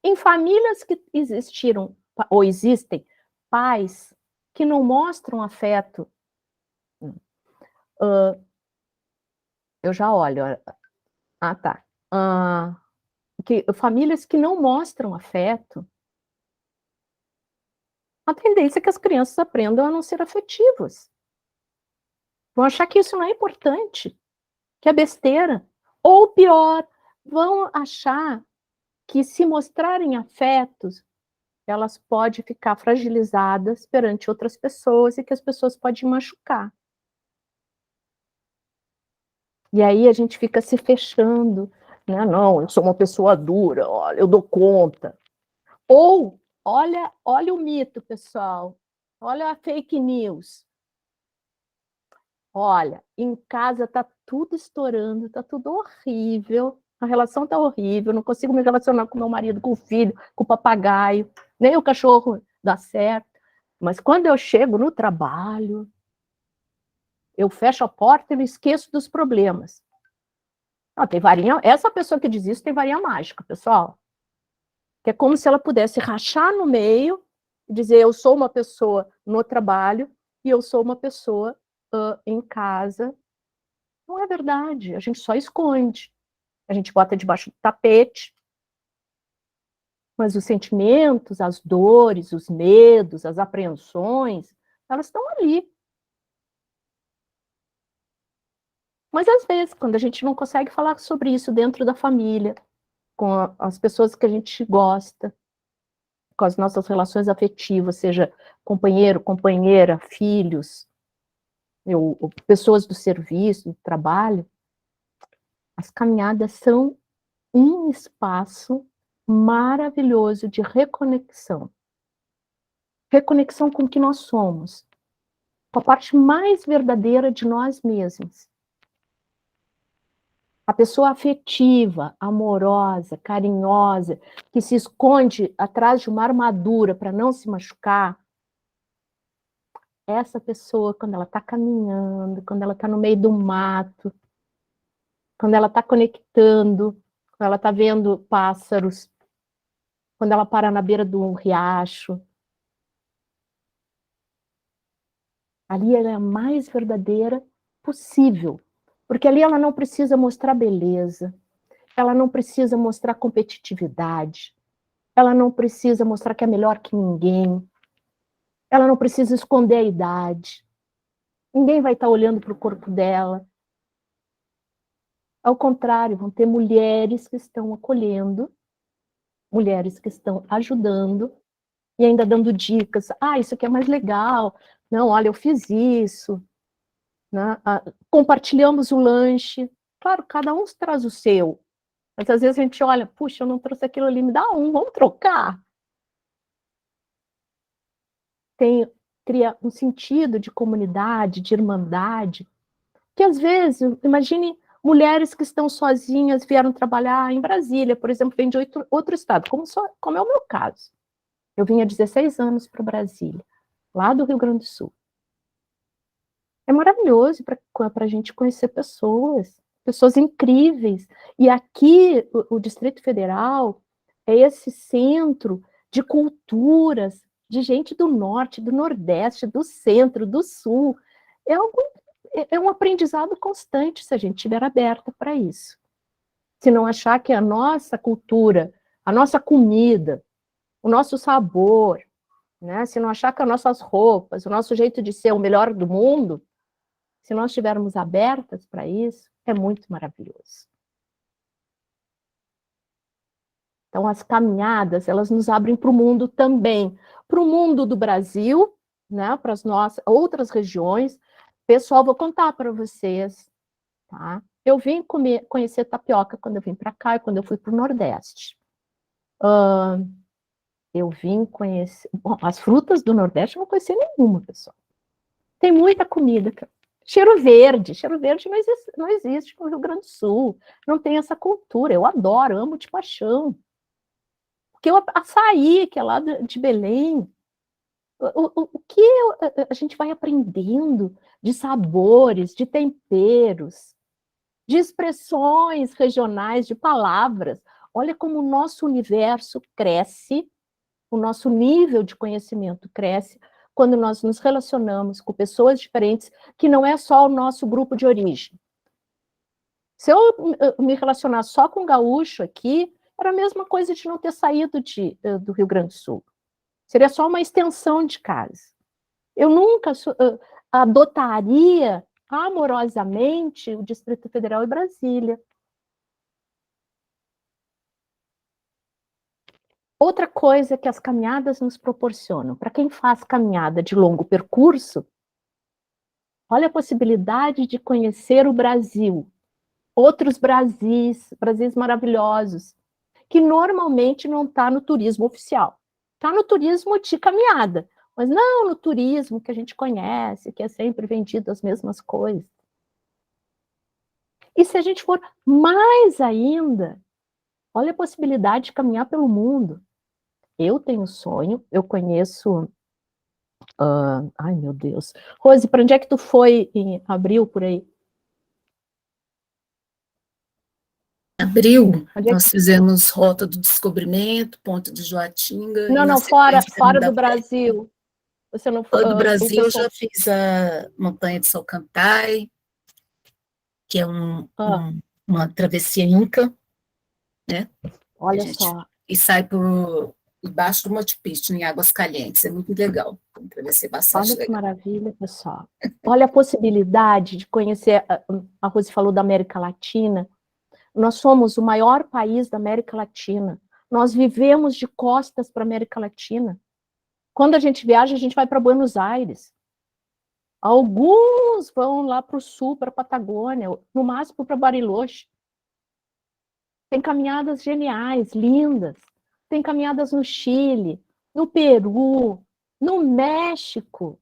Speaker 2: Em famílias que existiram ou existem pais que não mostram afeto, eu já olho. Tá. Famílias que não mostram afeto, a tendência é que as crianças aprendam a não ser afetivas. Vão achar que isso não é importante, que é besteira. Ou pior, vão achar que se mostrarem afetos, elas podem ficar fragilizadas perante outras pessoas e que as pessoas podem machucar. E aí a gente fica se fechando, né? Não, eu sou uma pessoa dura, olha, eu dou conta. Ou, olha o mito, pessoal, olha a fake news. Olha, em casa tá tudo estourando, tá tudo horrível, a relação tá horrível, não consigo me relacionar com meu marido, com o filho, com o papagaio, nem o cachorro dá certo. Mas quando eu chego no trabalho, eu fecho a porta e me esqueço dos problemas. Tem varinha, essa pessoa que diz isso tem varinha mágica, pessoal. Que é como se ela pudesse rachar no meio e dizer, eu sou uma pessoa no trabalho e eu sou uma pessoa em casa. Não é verdade, a gente só esconde. A gente bota debaixo do tapete. Mas os sentimentos, as dores, os medos, as apreensões, elas estão ali. Mas, às vezes, quando a gente não consegue falar sobre isso dentro da família, com as pessoas que a gente gosta, com as nossas relações afetivas, seja companheiro, companheira, filhos, pessoas do serviço, do trabalho, as caminhadas são um espaço maravilhoso de reconexão. Reconexão com o que nós somos, com a parte mais verdadeira de nós mesmos. A pessoa afetiva, amorosa, carinhosa, que se esconde atrás de uma armadura para não se machucar, essa pessoa, quando ela está caminhando, quando ela está no meio do mato, quando ela está conectando, quando ela está vendo pássaros, quando ela para na beira de um riacho, ali ela é a mais verdadeira possível. Porque ali ela não precisa mostrar beleza, ela não precisa mostrar competitividade, ela não precisa mostrar que é melhor que ninguém, ela não precisa esconder a idade, ninguém vai estar olhando para o corpo dela. Ao contrário, vão ter mulheres que estão acolhendo, mulheres que estão ajudando e ainda dando dicas. Ah, isso aqui é mais legal. Não, olha, eu fiz isso. Né? Compartilhamos o lanche. Claro, cada um traz o seu. Mas às vezes a gente olha, puxa, eu não trouxe aquilo ali, me dá um, vamos trocar. Cria um sentido de comunidade, de irmandade, que às vezes, imagine mulheres que estão sozinhas, vieram trabalhar em Brasília, por exemplo, vem de outro estado, como é o meu caso. Eu vim há 16 anos para Brasília, lá do Rio Grande do Sul. É maravilhoso para a gente conhecer pessoas incríveis. E aqui, o Distrito Federal é esse centro de culturas, de gente do norte, do nordeste, do centro, do sul. É um aprendizado constante se a gente estiver aberta para isso. Se não achar que a nossa cultura, a nossa comida, o nosso sabor, né? Se não achar que as nossas roupas, o nosso jeito de ser o melhor do mundo, se nós estivermos abertas para isso, é muito maravilhoso. Então, as caminhadas, elas nos abrem para o mundo também. Para o mundo do Brasil, né, para as nossas outras regiões. Pessoal, vou contar para vocês. Tá? Eu vim conhecer tapioca quando eu vim para cá e quando eu fui para o Nordeste. Eu vim conhecer... Bom, as frutas do Nordeste eu não conheci nenhuma, pessoal. Tem muita comida. Cheiro verde não existe no Rio Grande do Sul. Não tem essa cultura. Eu adoro, amo de paixão. Porque o açaí, que é lá de Belém, o que a gente vai aprendendo de sabores, de temperos, de expressões regionais, de palavras. Olha como o nosso universo cresce, o nosso nível de conhecimento cresce quando nós nos relacionamos com pessoas diferentes, que não é só o nosso grupo de origem. Se eu me relacionar só com gaúcho aqui, era a mesma coisa de não ter saído do Rio Grande do Sul. Seria só uma extensão de casa. Eu nunca adotaria amorosamente o Distrito Federal e Brasília. Outra coisa que as caminhadas nos proporcionam, para quem faz caminhada de longo percurso, olha a possibilidade de conhecer o Brasil, outros Brasis maravilhosos, que normalmente não está no turismo oficial. Está no turismo de caminhada, mas não no turismo que a gente conhece, que é sempre vendido as mesmas coisas. E se a gente for mais ainda, olha a possibilidade de caminhar pelo mundo. Eu tenho sonho, eu conheço... ai, meu Deus. Rose, para onde é que tu foi em abril, por aí?
Speaker 1: Abril, nós fizemos Rota do Descobrimento, Ponte de Joatinga.
Speaker 2: Não, fora do Brasil. Você não foi?
Speaker 1: Fora do Brasil, eu já fiz a Montanha de Salcantay, que é uma travessia inca, né?
Speaker 2: Olha só.
Speaker 1: e sai por debaixo do Monte Cristo, em Águas Calientes. É muito legal. Vai ser bastante
Speaker 2: Olha que
Speaker 1: legal.
Speaker 2: maravilha, pessoal. Olha a possibilidade de conhecer, a Rose falou da América Latina. Nós somos o maior país da América Latina. Nós vivemos de costas para a América Latina. Quando a gente viaja, a gente vai para Buenos Aires. Alguns vão lá para o sul, para a Patagônia, no máximo para Bariloche. Tem caminhadas geniais, lindas. Tem caminhadas no Chile, no Peru, no México.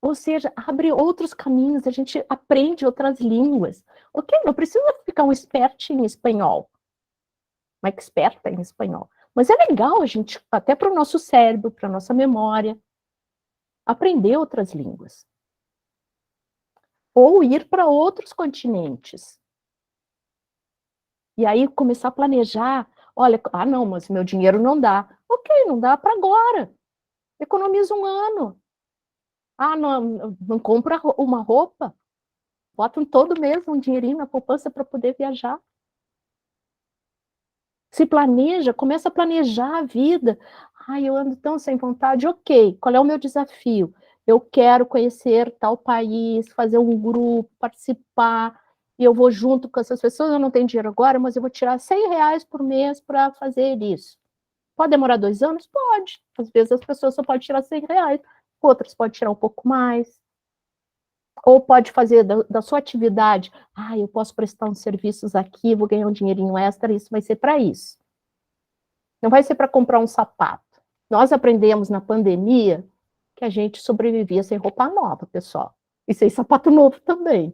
Speaker 2: Ou seja, abre outros caminhos, a gente aprende outras línguas. Ok, não precisa ficar um expert em espanhol, uma experta em espanhol. Mas é legal a gente, até para o nosso cérebro, para a nossa memória, aprender outras línguas. Ou ir para outros continentes. E aí começar a planejar, olha, não, mas meu dinheiro não dá. Ok, não dá para agora. Economiza um ano. Não compra uma roupa. Bota todo mês um dinheirinho na poupança para poder viajar. Se planeja, começa a planejar a vida. Eu ando tão sem vontade. Ok, qual é o meu desafio? Eu quero conhecer tal país, fazer um grupo, participar, e eu vou junto com essas pessoas. Eu não tenho dinheiro agora, mas eu vou tirar R$ 100 por mês para fazer isso. Pode demorar 2 anos? Pode. Às vezes as pessoas só podem tirar R$ 100, outras podem tirar um pouco mais. Ou pode fazer da sua atividade, eu posso prestar uns serviços aqui, vou ganhar um dinheirinho extra, isso vai ser para isso. Não vai ser para comprar um sapato. Nós aprendemos na pandemia que a gente sobrevivia sem roupa nova, pessoal. E sem sapato novo também.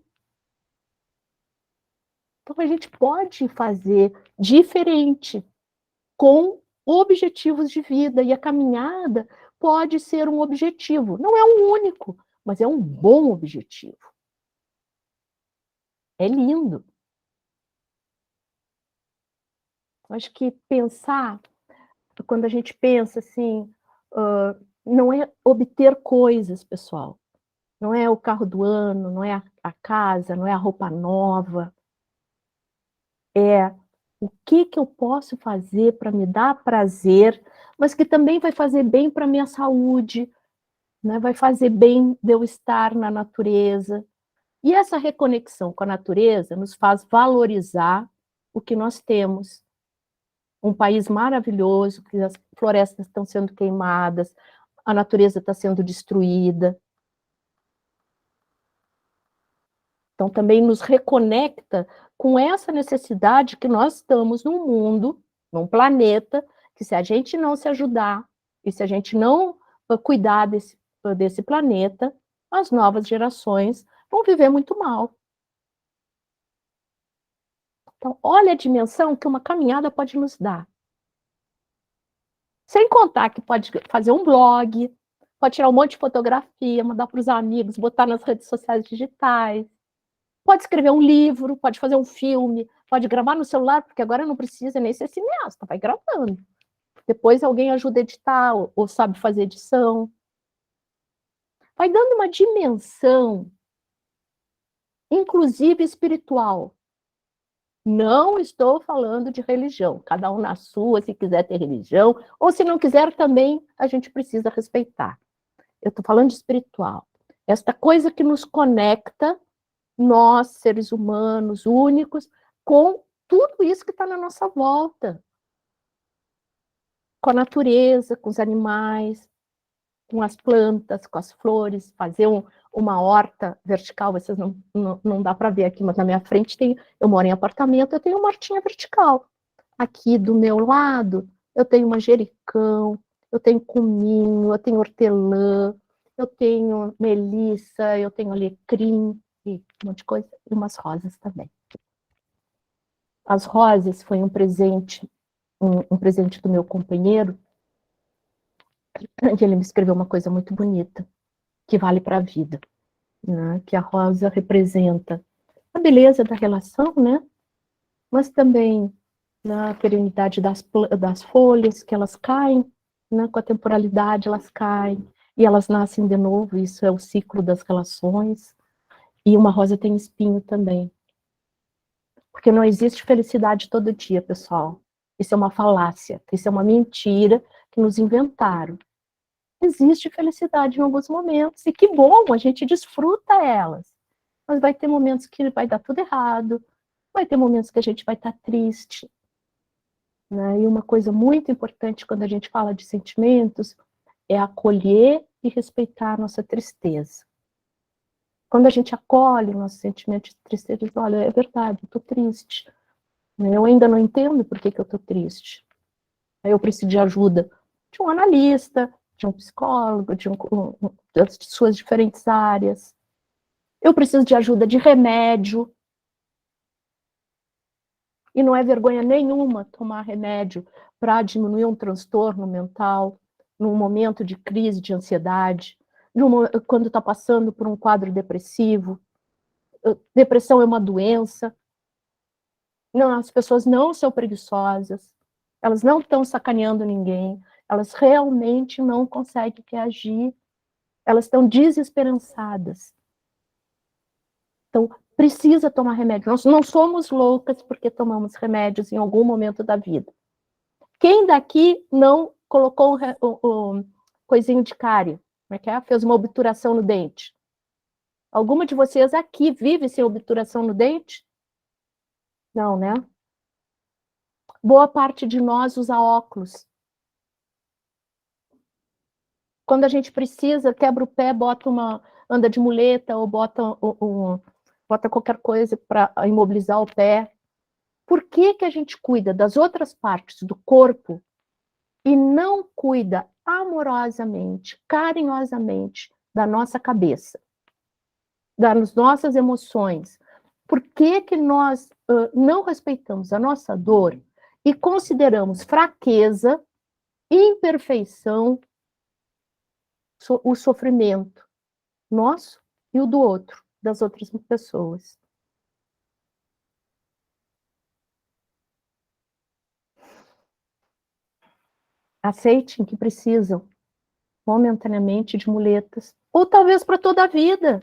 Speaker 2: Então a gente pode fazer diferente, com objetivos de vida, e a caminhada pode ser um objetivo. Não é um único, mas é um bom objetivo. É lindo. Acho que pensar, quando a gente pensa assim, não é obter coisas, pessoal. Não é o carro do ano, não é a casa, não é a roupa nova. É o que eu posso fazer para me dar prazer, mas que também vai fazer bem para a minha saúde, né? Vai fazer bem de eu estar na natureza. E essa reconexão com a natureza nos faz valorizar o que nós temos. Um país maravilhoso, que as florestas estão sendo queimadas, a natureza está sendo destruída. Então, também nos reconecta com essa necessidade que nós estamos num mundo, num planeta, que se a gente não se ajudar, e se a gente não cuidar desse planeta, as novas gerações vão viver muito mal. Então, olha a dimensão que uma caminhada pode nos dar. Sem contar que pode fazer um blog, pode tirar um monte de fotografia, mandar para os amigos, botar nas redes sociais digitais. Pode escrever um livro, pode fazer um filme, pode gravar no celular, porque agora não precisa nem ser cineasta, vai gravando. Depois alguém ajuda a editar, ou sabe fazer edição. Vai dando uma dimensão, inclusive espiritual. Não estou falando de religião, cada um na sua, se quiser ter religião, ou se não quiser também, a gente precisa respeitar. Eu estou falando de espiritual. Esta coisa que nos conecta, nós, seres humanos, únicos, com tudo isso que está na nossa volta. Com a natureza, com os animais, com as plantas, com as flores, fazer uma horta vertical, vocês não dá para ver aqui, mas na minha frente eu moro em apartamento, eu tenho uma hortinha vertical. Aqui do meu lado, eu tenho manjericão, eu tenho cominho, eu tenho hortelã, eu tenho melissa, eu tenho alecrim, e um monte de coisa, e umas rosas também. As rosas foi um presente do meu companheiro, que ele me escreveu uma coisa muito bonita, que vale para a vida, né? Que a rosa representa a beleza da relação, né? Mas também na perenidade das folhas, que elas caem, né? Com a temporalidade elas caem, e elas nascem de novo, isso é o ciclo das relações. E uma rosa tem espinho também. Porque não existe felicidade todo dia, pessoal. Isso é uma falácia, isso é uma mentira que nos inventaram. Existe felicidade em alguns momentos, e que bom, a gente desfruta elas. Mas vai ter momentos que vai dar tudo errado, vai ter momentos que a gente vai estar triste. Né? E uma coisa muito importante quando a gente fala de sentimentos é acolher e respeitar a nossa tristeza. Quando a gente acolhe o nosso sentimento de tristeza, diz, olha, é verdade, eu estou triste. Eu ainda não entendo por que eu estou triste. Aí eu preciso de ajuda de um analista, de um psicólogo, das suas diferentes áreas. Eu preciso de ajuda de remédio. E não é vergonha nenhuma tomar remédio para diminuir um transtorno mental, num momento de crise de ansiedade, quando está passando por um quadro depressivo. Depressão é uma doença. Não, as pessoas não são preguiçosas, elas não estão sacaneando ninguém, elas realmente não conseguem reagir, elas estão desesperançadas. Então, precisa tomar remédio. Nós não somos loucas porque tomamos remédios em algum momento da vida. Quem daqui não colocou o coisinho de cárie? Como é que é? Fez uma obturação no dente? Alguma de vocês aqui vive sem obturação no dente? Não, né? Boa parte de nós usa óculos. Quando a gente precisa, quebra o pé, anda de muleta ou bota qualquer coisa para imobilizar o pé. Por que a gente cuida das outras partes do corpo e não cuida amorosamente, carinhosamente da nossa cabeça, das nossas emoções? Por que nós não respeitamos a nossa dor e consideramos fraqueza, imperfeição, o sofrimento nosso e o do outro, das outras pessoas? Aceitem que precisam momentaneamente de muletas, ou talvez para toda a vida,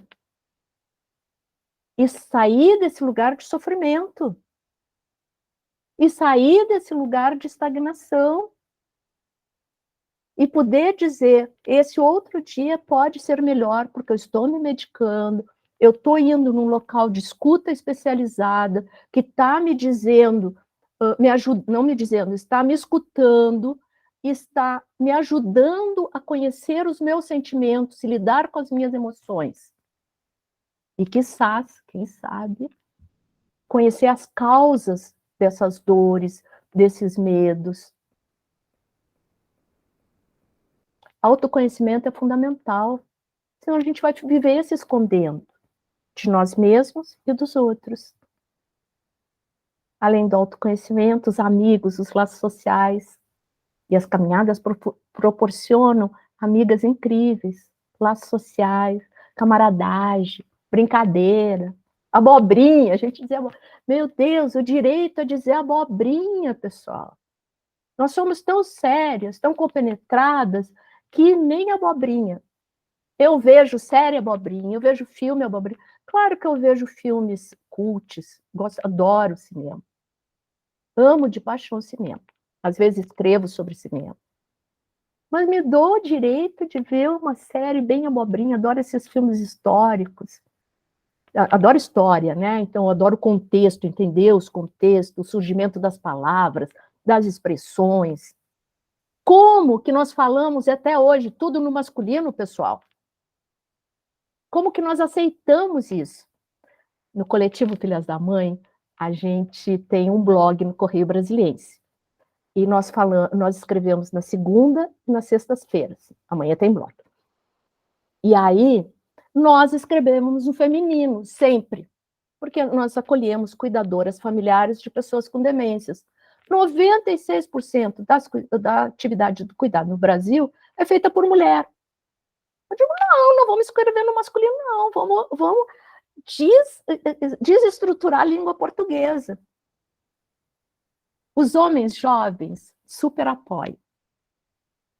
Speaker 2: e sair desse lugar de sofrimento, e sair desse lugar de estagnação, e poder dizer, esse outro dia pode ser melhor, porque eu estou me medicando, eu estou indo num local de escuta especializada, que está me dizendo, não me dizendo, está me escutando, está me ajudando a conhecer os meus sentimentos e lidar com as minhas emoções. E quizás, quem sabe, conhecer as causas dessas dores, desses medos. Autoconhecimento é fundamental, senão a gente vai viver se escondendo de nós mesmos e dos outros. Além do autoconhecimento, os amigos, os laços sociais e as caminhadas proporcionam amigas incríveis, laços sociais, camaradagem, brincadeira, abobrinha. A gente dizia, meu Deus, o direito a dizer abobrinha, pessoal. Nós somos tão sérias, tão compenetradas, que nem abobrinha. Eu vejo série abobrinha, eu vejo filme abobrinha. Claro que eu vejo filmes cults, adoro cinema. Amo de paixão cinema. Às vezes escrevo sobre cinema. Mas me dou o direito de ver uma série bem abobrinha, adoro esses filmes históricos. Adoro história, né? Então, adoro o contexto, entender os contextos, o surgimento das palavras, das expressões. Como que nós falamos até hoje tudo no masculino, pessoal? Como que nós aceitamos isso? No Coletivo Filhas da Mãe, a gente tem um blog no Correio Brasiliense. E nós escrevemos na segunda e nas sextas-feiras. Amanhã tem blog. E aí, nós escrevemos no feminino, sempre. Porque nós acolhemos cuidadoras familiares de pessoas com demências. 96% da atividade do cuidado no Brasil é feita por mulher. Eu digo, não vamos escrever no masculino, não. Vamos desestruturar a língua portuguesa. Os homens jovens super apoiam.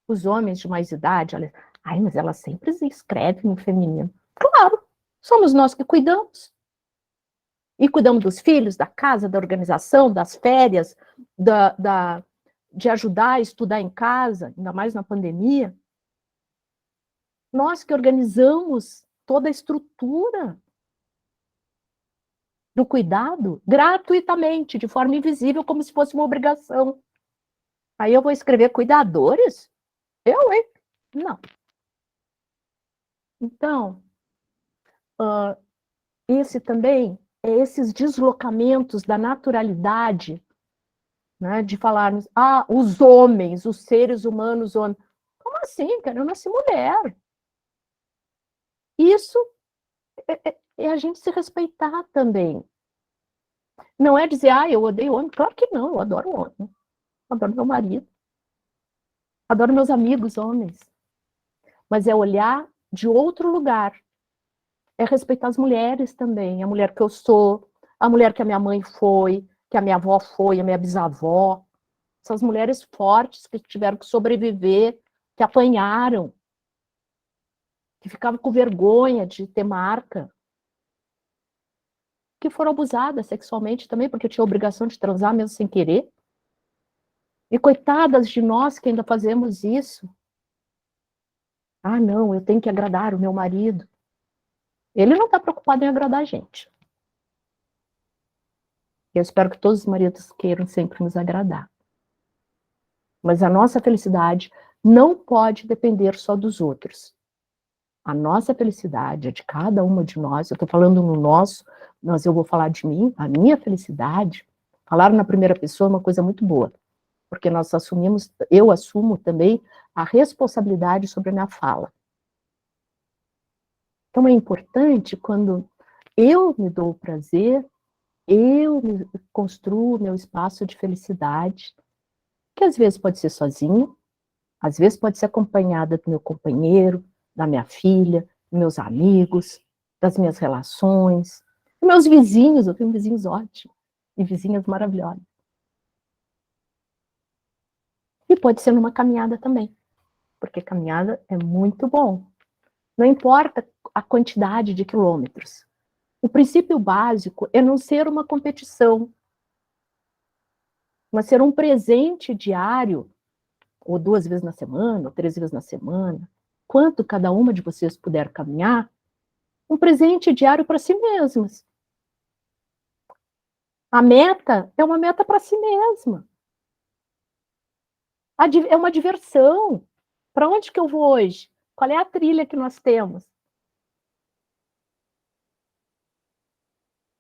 Speaker 2: Os homens de mais idade, mas ela sempre escreve no feminino. Claro, somos nós que cuidamos. E cuidamos dos filhos, da casa, da organização, das férias, da de ajudar a estudar em casa, ainda mais na pandemia, nós que organizamos toda a estrutura do cuidado gratuitamente, de forma invisível, como se fosse uma obrigação. Aí eu vou escrever cuidadores? Eu, hein? Não. Então, esse também é esses deslocamentos da naturalidade, né, de falarmos, os homens, os seres humanos, homens. Como assim, cara? Eu nasci mulher. Isso é a gente se respeitar também. Não é dizer, eu odeio homem. Claro que não, eu adoro homem. Adoro meu marido. Adoro meus amigos homens. Mas é olhar de outro lugar. É respeitar as mulheres também. A mulher que eu sou, a mulher que a minha mãe foi, que a minha avó foi, a minha bisavó. Essas mulheres fortes que tiveram que sobreviver, que apanharam, que ficavam com vergonha de ter marca, que foram abusadas sexualmente também, porque tinha a obrigação de transar mesmo sem querer. E coitadas de nós que ainda fazemos isso. Não, eu tenho que agradar o meu marido. Ele não está preocupado em agradar a gente. Eu espero que todos os maridos queiram sempre nos agradar. Mas a nossa felicidade não pode depender só dos outros. A nossa felicidade é de cada uma de nós. Eu estou falando no nosso, mas eu vou falar de mim. A minha felicidade, falar na primeira pessoa é uma coisa muito boa, porque nós assumimos, eu assumo também a responsabilidade sobre a minha fala. Então é importante quando eu me dou o prazer, eu construo o meu espaço de felicidade, que às vezes pode ser sozinho, às vezes pode ser acompanhada do meu companheiro, da minha filha, dos meus amigos, das minhas relações, dos meus vizinhos. Eu tenho vizinhos ótimos e vizinhas maravilhosas. E pode ser numa caminhada também, porque caminhada é muito bom. Não importa a quantidade de quilômetros. O princípio básico é não ser uma competição, mas ser um presente diário, ou 2 vezes na semana, ou 3 vezes na semana, quanto cada uma de vocês puder caminhar, um presente diário para si mesmas. A meta é uma meta para si mesma. É uma diversão. Para onde que eu vou hoje? Qual é a trilha que nós temos?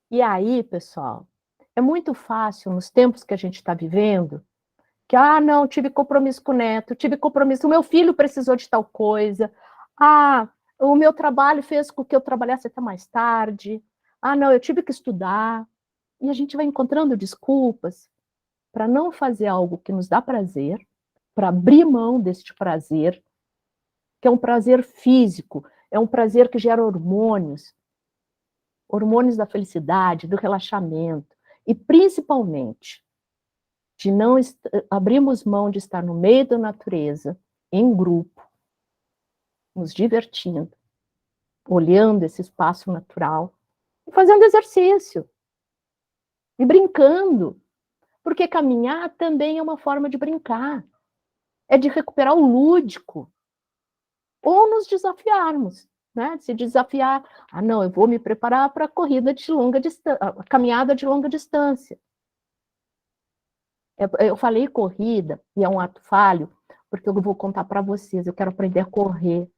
Speaker 2: E aí, pessoal, é muito fácil, nos tempos que a gente está vivendo, que, não, tive compromisso com o neto, tive compromisso, o meu filho precisou de tal coisa, o meu trabalho fez com que eu trabalhasse até mais tarde, não, eu tive que estudar. E a gente vai encontrando desculpas para não fazer algo que nos dá prazer, para abrir mão deste prazer, que é um prazer físico, é um prazer que gera hormônios da felicidade, do relaxamento, e principalmente de não abrirmos mão de estar no meio da natureza, em grupo, nos divertindo, olhando esse espaço natural, e fazendo exercício, e brincando, porque caminhar também é uma forma de brincar, é de recuperar o lúdico, ou nos desafiarmos, né? Se desafiar, não, eu vou me preparar para a corrida de longa distância, a caminhada de longa distância. Eu falei corrida, e é um ato falho, porque eu vou contar para vocês, eu quero aprender a correr.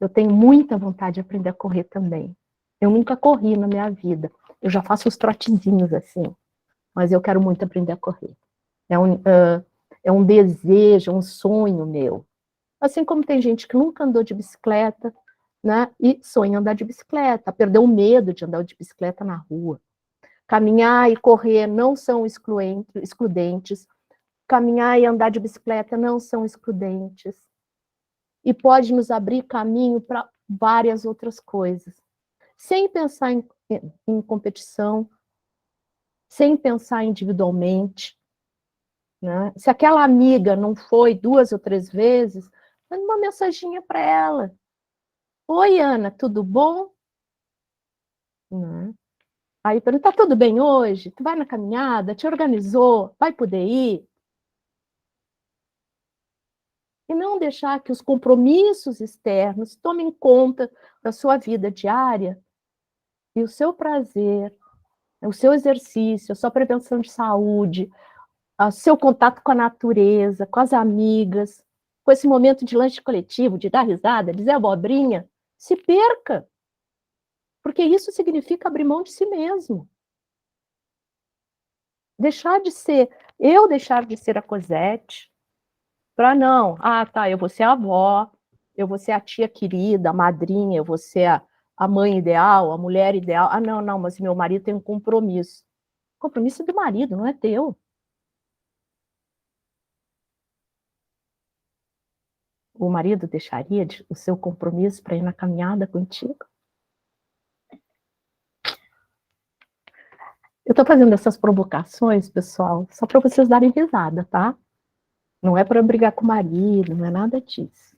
Speaker 2: Eu tenho muita vontade de aprender a correr também. Eu nunca corri na minha vida, eu já faço os trotezinhos assim, mas eu quero muito aprender a correr. É um desejo, um sonho meu. Assim como tem gente que nunca andou de bicicleta, né, e sonha em andar de bicicleta, perdeu o medo de andar de bicicleta na rua. Caminhar e correr não são excludentes. Caminhar e andar de bicicleta não são excludentes. E pode nos abrir caminho para várias outras coisas. Sem pensar em competição, sem pensar individualmente, né? Se aquela amiga não foi 2 ou 3 vezes, manda uma mensaginha para ela. Oi, Ana, tudo bom? Aí pergunta, tá tudo bem hoje? Tu vai na caminhada? Te organizou? Vai poder ir? e não deixar que os compromissos externos tomem conta da sua vida diária e o seu prazer, o seu exercício, a sua prevenção de saúde, o seu contato com a natureza, com as amigas, com esse momento de lanche coletivo, de dar risada, dizer abobrinha, se perca. Porque isso significa abrir mão de si mesmo. Deixar de ser a Cosete, para não, tá, eu vou ser a avó, eu vou ser a tia querida, a madrinha, eu vou ser a mãe ideal, a mulher ideal. Não, mas meu marido tem um compromisso. O compromisso é do marido, não é teu. O marido deixaria o seu compromisso para ir na caminhada contigo? Eu estou fazendo essas provocações, pessoal, só para vocês darem risada, tá? Não é para brigar com o marido, não é nada disso.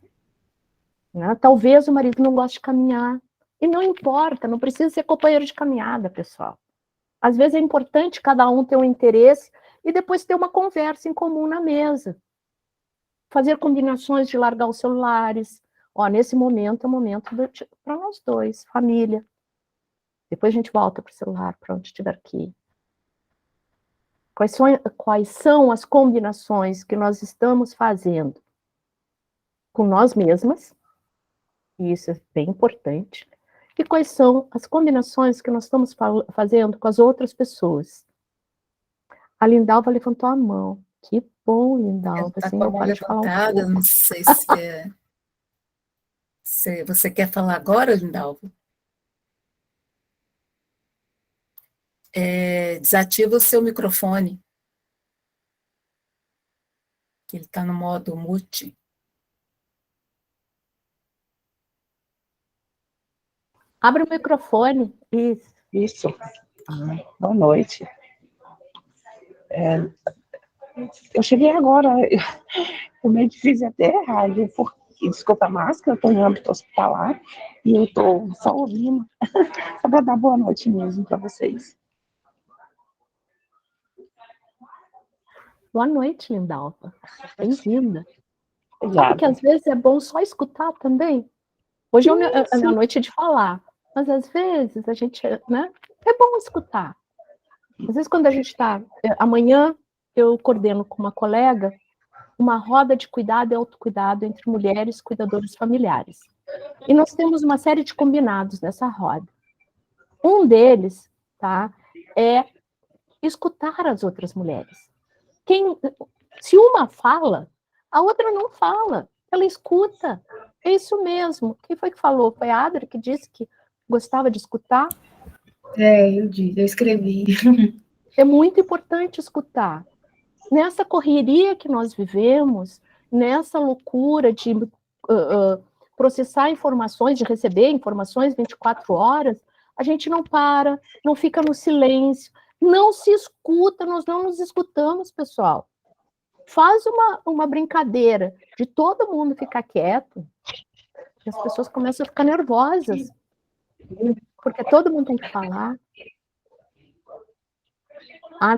Speaker 2: Né? Talvez o marido não goste de caminhar. E não importa, não precisa ser companheiro de caminhada, pessoal. Às vezes é importante cada um ter um interesse e depois ter uma conversa em comum na mesa. Fazer combinações de largar os celulares. Nesse momento é o momento para nós dois, família. Depois a gente volta para o celular, para onde estiver aqui. Quais são as combinações que nós estamos fazendo com nós mesmas? E isso é bem importante. E quais são as combinações que nós estamos fazendo com as outras pessoas? A Lindalva levantou a mão. Que bom, Lindalva.
Speaker 1: Está
Speaker 2: assim,
Speaker 1: com a mão levantada, não sei se você quer falar agora, Lindalva? Desativa o seu microfone. Ele está no modo mute.
Speaker 2: Abre o microfone.
Speaker 4: Isso. Boa noite. Eu cheguei agora, eu meio que fiz até errado, porque, desculpa a máscara, eu estou em âmbito hospitalar e eu estou só ouvindo, só para dar boa noite mesmo para vocês.
Speaker 2: Boa noite, Lindalva. Bem-vinda.
Speaker 4: Obrigada.
Speaker 2: Sabe que às vezes é bom só escutar também? Hoje é a noite de falar, mas às vezes a gente, né? É bom escutar. Às vezes quando a gente está... Amanhã eu coordeno com uma colega uma roda de cuidado e autocuidado entre mulheres cuidadoras familiares. E nós temos uma série de combinados nessa roda. Um deles, tá, é escutar as outras mulheres. Se uma fala, a outra não fala, ela escuta. É isso mesmo. Quem foi que falou? Foi a Adra que disse que gostava de escutar?
Speaker 5: Eu escrevi.
Speaker 2: É muito importante escutar. Nessa correria que nós vivemos, nessa loucura de processar informações, de receber informações 24 horas, a gente não para, não fica no silêncio, não se escuta, nós não nos escutamos, pessoal. Faz uma brincadeira de todo mundo ficar quieto, e as pessoas começam a ficar nervosas, porque todo mundo tem que falar.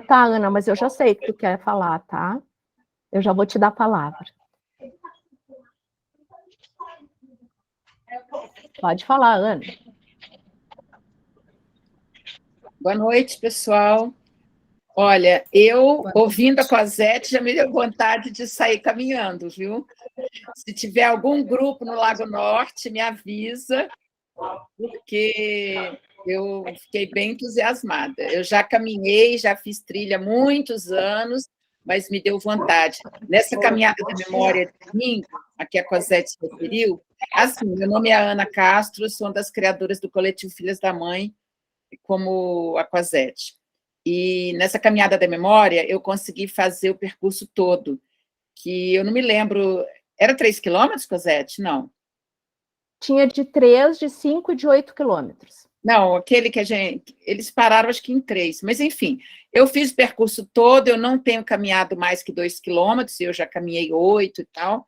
Speaker 2: Tá, Ana, mas eu já sei que tu quer falar, tá? Eu já vou te dar a palavra. Pode falar, Ana.
Speaker 3: Boa noite, pessoal. Olha, eu, ouvindo a Cosete, já me deu vontade de sair caminhando, viu? Se tiver algum grupo no Lago Norte, me avisa, porque eu fiquei bem entusiasmada. Eu já caminhei, já fiz trilha há muitos anos, mas me deu vontade. Nessa caminhada da memória de domingo, a que a Cosete se referiu, assim, meu nome é Ana Castro, sou uma das criadoras do coletivo Filhas da Mãe, como a Cosete. E nessa caminhada da memória, eu consegui fazer o percurso todo, que eu não me lembro... Era 3 quilômetros, Cosete? Não.
Speaker 2: Tinha de 3, de 5 e de 8 quilômetros.
Speaker 3: Não, aquele que a gente... Eles pararam, acho que em 3. Mas, enfim, eu fiz o percurso todo, eu não tenho caminhado mais que 2 quilômetros, eu já caminhei 8 e tal,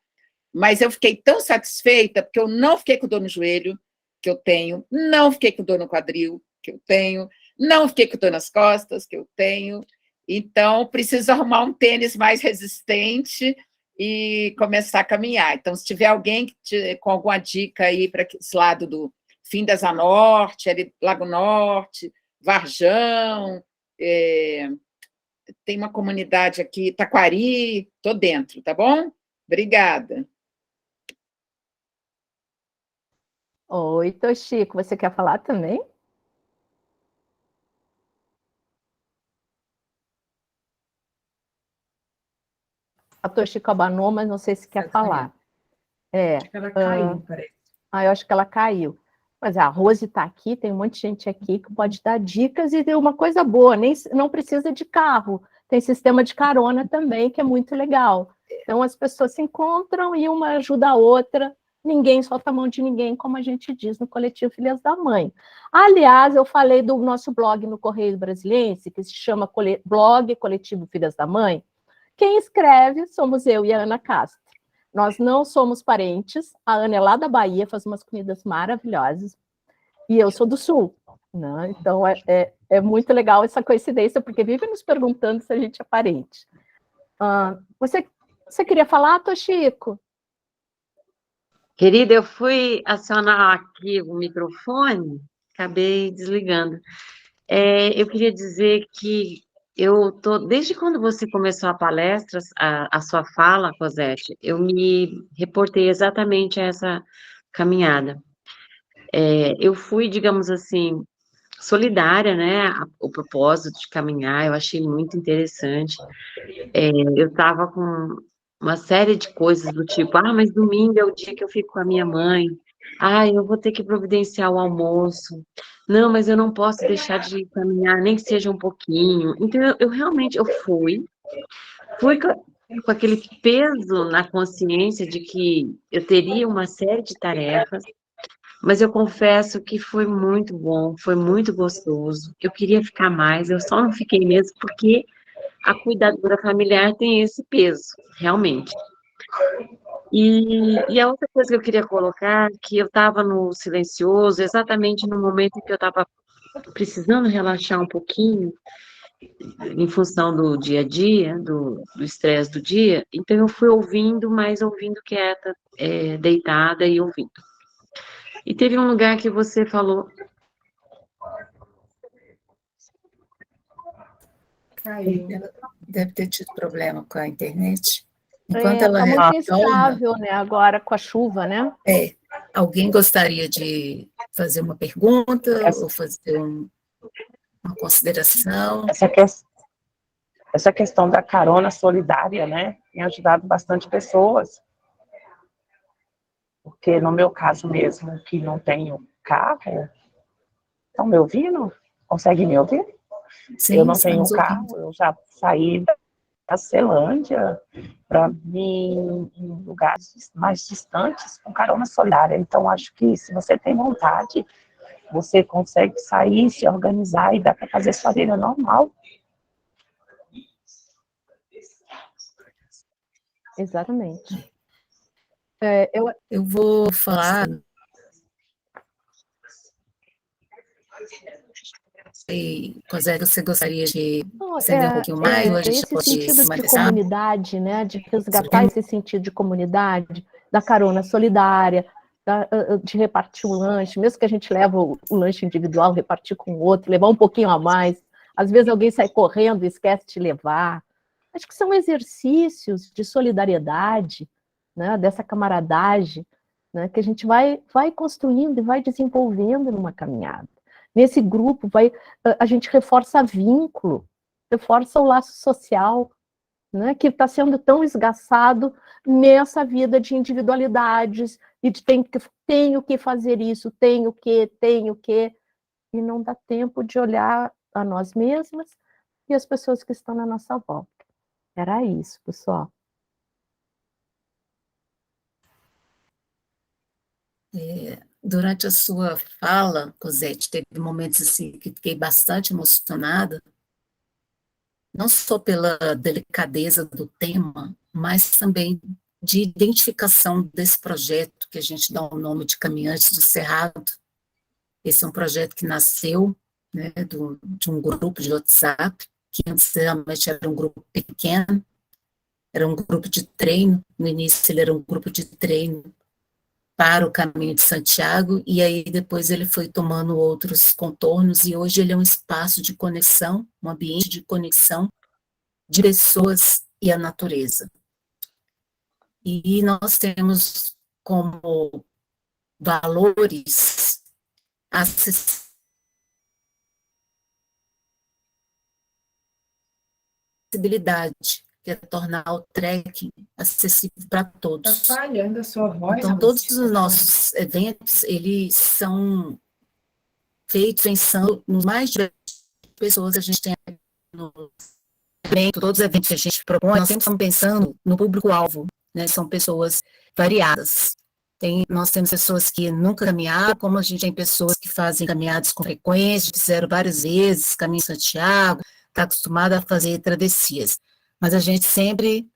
Speaker 3: mas eu fiquei tão satisfeita, porque eu não fiquei com dor no joelho, que eu tenho, não fiquei com dor no quadril, que eu tenho, não fiquei com dor nas costas, que eu tenho. Então, preciso arrumar um tênis mais resistente e começar a caminhar. Então, se tiver alguém com alguma dica aí para esse lado do Findas a Norte, ali, Lago Norte, Varjão, tem uma comunidade aqui, Taquari, estou dentro, tá bom? Obrigada.
Speaker 2: Oi, Toshiko, você quer falar também? A Toshiko abanou, mas não sei se quer falar.
Speaker 5: Ela caiu, parece.
Speaker 2: Eu acho que ela caiu. Mas a Rose está aqui, tem um monte de gente aqui que pode dar dicas e tem uma coisa boa, não precisa de carro. Tem sistema de carona também, que é muito legal. Então, as pessoas se encontram e uma ajuda a outra. Ninguém solta a mão de ninguém, como a gente diz no Coletivo Filhas da Mãe. Aliás, eu falei do nosso blog no Correio Brasiliense, que se chama Blog Coletivo Filhas da Mãe. Quem escreve somos eu e a Ana Castro. Nós não somos parentes, a Ana é lá da Bahia, faz umas comidas maravilhosas, e eu sou do Sul, né? Então é muito legal essa coincidência, porque vive nos perguntando se a gente é parente. Você queria falar, Toshiko?
Speaker 6: Querida, eu fui acionar aqui o microfone, acabei desligando. Eu queria dizer que desde quando você começou a palestra, a sua fala, Cosete, eu me reportei exatamente a essa caminhada. Eu fui, digamos assim, solidária, né, o propósito de caminhar, eu achei muito interessante. Eu estava com uma série de coisas do tipo, mas domingo é o dia que eu fico com a minha mãe, eu vou ter que providenciar o almoço, não, mas eu não posso deixar de caminhar, nem que seja um pouquinho. Então, eu realmente, fui com aquele peso na consciência de que eu teria uma série de tarefas, mas eu confesso que foi muito bom, foi muito gostoso. Eu queria ficar mais, eu só não fiquei mesmo porque a cuidadora familiar tem esse peso, realmente. E a outra coisa que eu queria colocar, que eu estava no silencioso, exatamente no momento em que eu estava precisando relaxar um pouquinho, em função do dia a dia, do estresse do dia, então eu fui ouvindo, mas ouvindo quieta, deitada e ouvindo. E teve um lugar que você falou...
Speaker 5: Caiu.
Speaker 1: Ela deve ter tido problema com a internet. Enquanto
Speaker 2: Está
Speaker 1: ela
Speaker 2: muito
Speaker 1: retorna,
Speaker 2: instável, né? Agora com a chuva, né?
Speaker 1: alguém gostaria de fazer uma pergunta ou fazer uma consideração?
Speaker 4: Essa questão da carona solidária, né, tem ajudado bastante pessoas. Porque no meu caso mesmo, que não tenho carro, estão me ouvindo? Consegue me ouvir?
Speaker 1: Sim,
Speaker 4: eu não tenho
Speaker 1: estamos
Speaker 4: carro,
Speaker 1: ouvindo.
Speaker 4: eu já saí da Celândia para ir em lugares mais distantes com carona solidária. Então, acho que se você tem vontade, você consegue sair, se organizar e dá para fazer sua vida normal.
Speaker 2: Exatamente.
Speaker 1: Eu vou falar... Cosé, você gostaria de estender um pouquinho mais? Ou a gente
Speaker 2: Esse
Speaker 1: pode
Speaker 2: sentido
Speaker 1: se
Speaker 2: de
Speaker 1: manifestar?
Speaker 2: comunidade, né, de resgatar esse sentido de comunidade, da carona solidária, de repartir o lanche, mesmo que a gente leva o lanche individual, repartir com o outro, levar um pouquinho a mais. Às vezes alguém sai correndo e esquece de levar. Acho que são exercícios de solidariedade, né, dessa camaradagem, né, que a gente vai construindo e vai desenvolvendo numa caminhada. Nesse grupo, a gente reforça vínculo, reforça o laço social, né, que está sendo tão esgaçado nessa vida de individualidades, e de tenho que fazer isso, tenho que, e não dá tempo de olhar a nós mesmas e as pessoas que estão na nossa volta. Era isso, pessoal.
Speaker 1: Durante a sua fala, Cosete, teve momentos assim que fiquei bastante emocionada, não só pela delicadeza do tema, mas também de identificação desse projeto que a gente dá o nome de Caminhantes do Cerrado. Esse é um projeto que nasceu, né, de um grupo de WhatsApp, que antes realmente era um grupo pequeno, era um grupo de treino, no início ele era um grupo de treino para o Caminho de Santiago, e aí depois ele foi tomando outros contornos, e hoje ele é um espaço de conexão, um ambiente de conexão de pessoas e a natureza. E nós temos como valores acessibilidade, que é tornar o trekking acessível para todos.
Speaker 5: Está falhando a sua voz.
Speaker 1: Então, todos os nossos eventos, eles são feitos pensando nos mais diversas pessoas que a gente tem no evento, todos os eventos que a gente propõe, nós sempre estamos pensando no público-alvo, né? São pessoas variadas. Nós temos pessoas que nunca caminharam, como a gente tem pessoas que fazem caminhadas com frequência, fizeram várias vezes, Caminho de Santiago, está acostumada a fazer travessias. Mas a gente sempre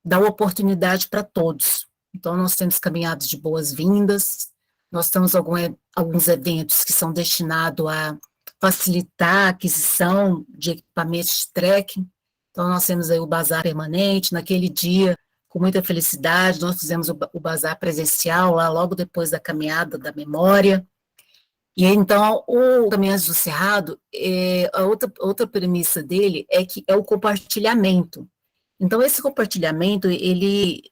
Speaker 1: dá oportunidade para todos. Então, nós temos caminhadas de boas-vindas, nós temos alguns eventos que são destinados a facilitar a aquisição de equipamentos de trekking. Então, nós temos aí o bazar permanente, naquele dia, com muita felicidade, nós fizemos o bazar presencial, lá logo depois da caminhada da memória. E então, o Caminhantes do Cerrado, a outra premissa dele é que é o compartilhamento. Então, esse compartilhamento, ele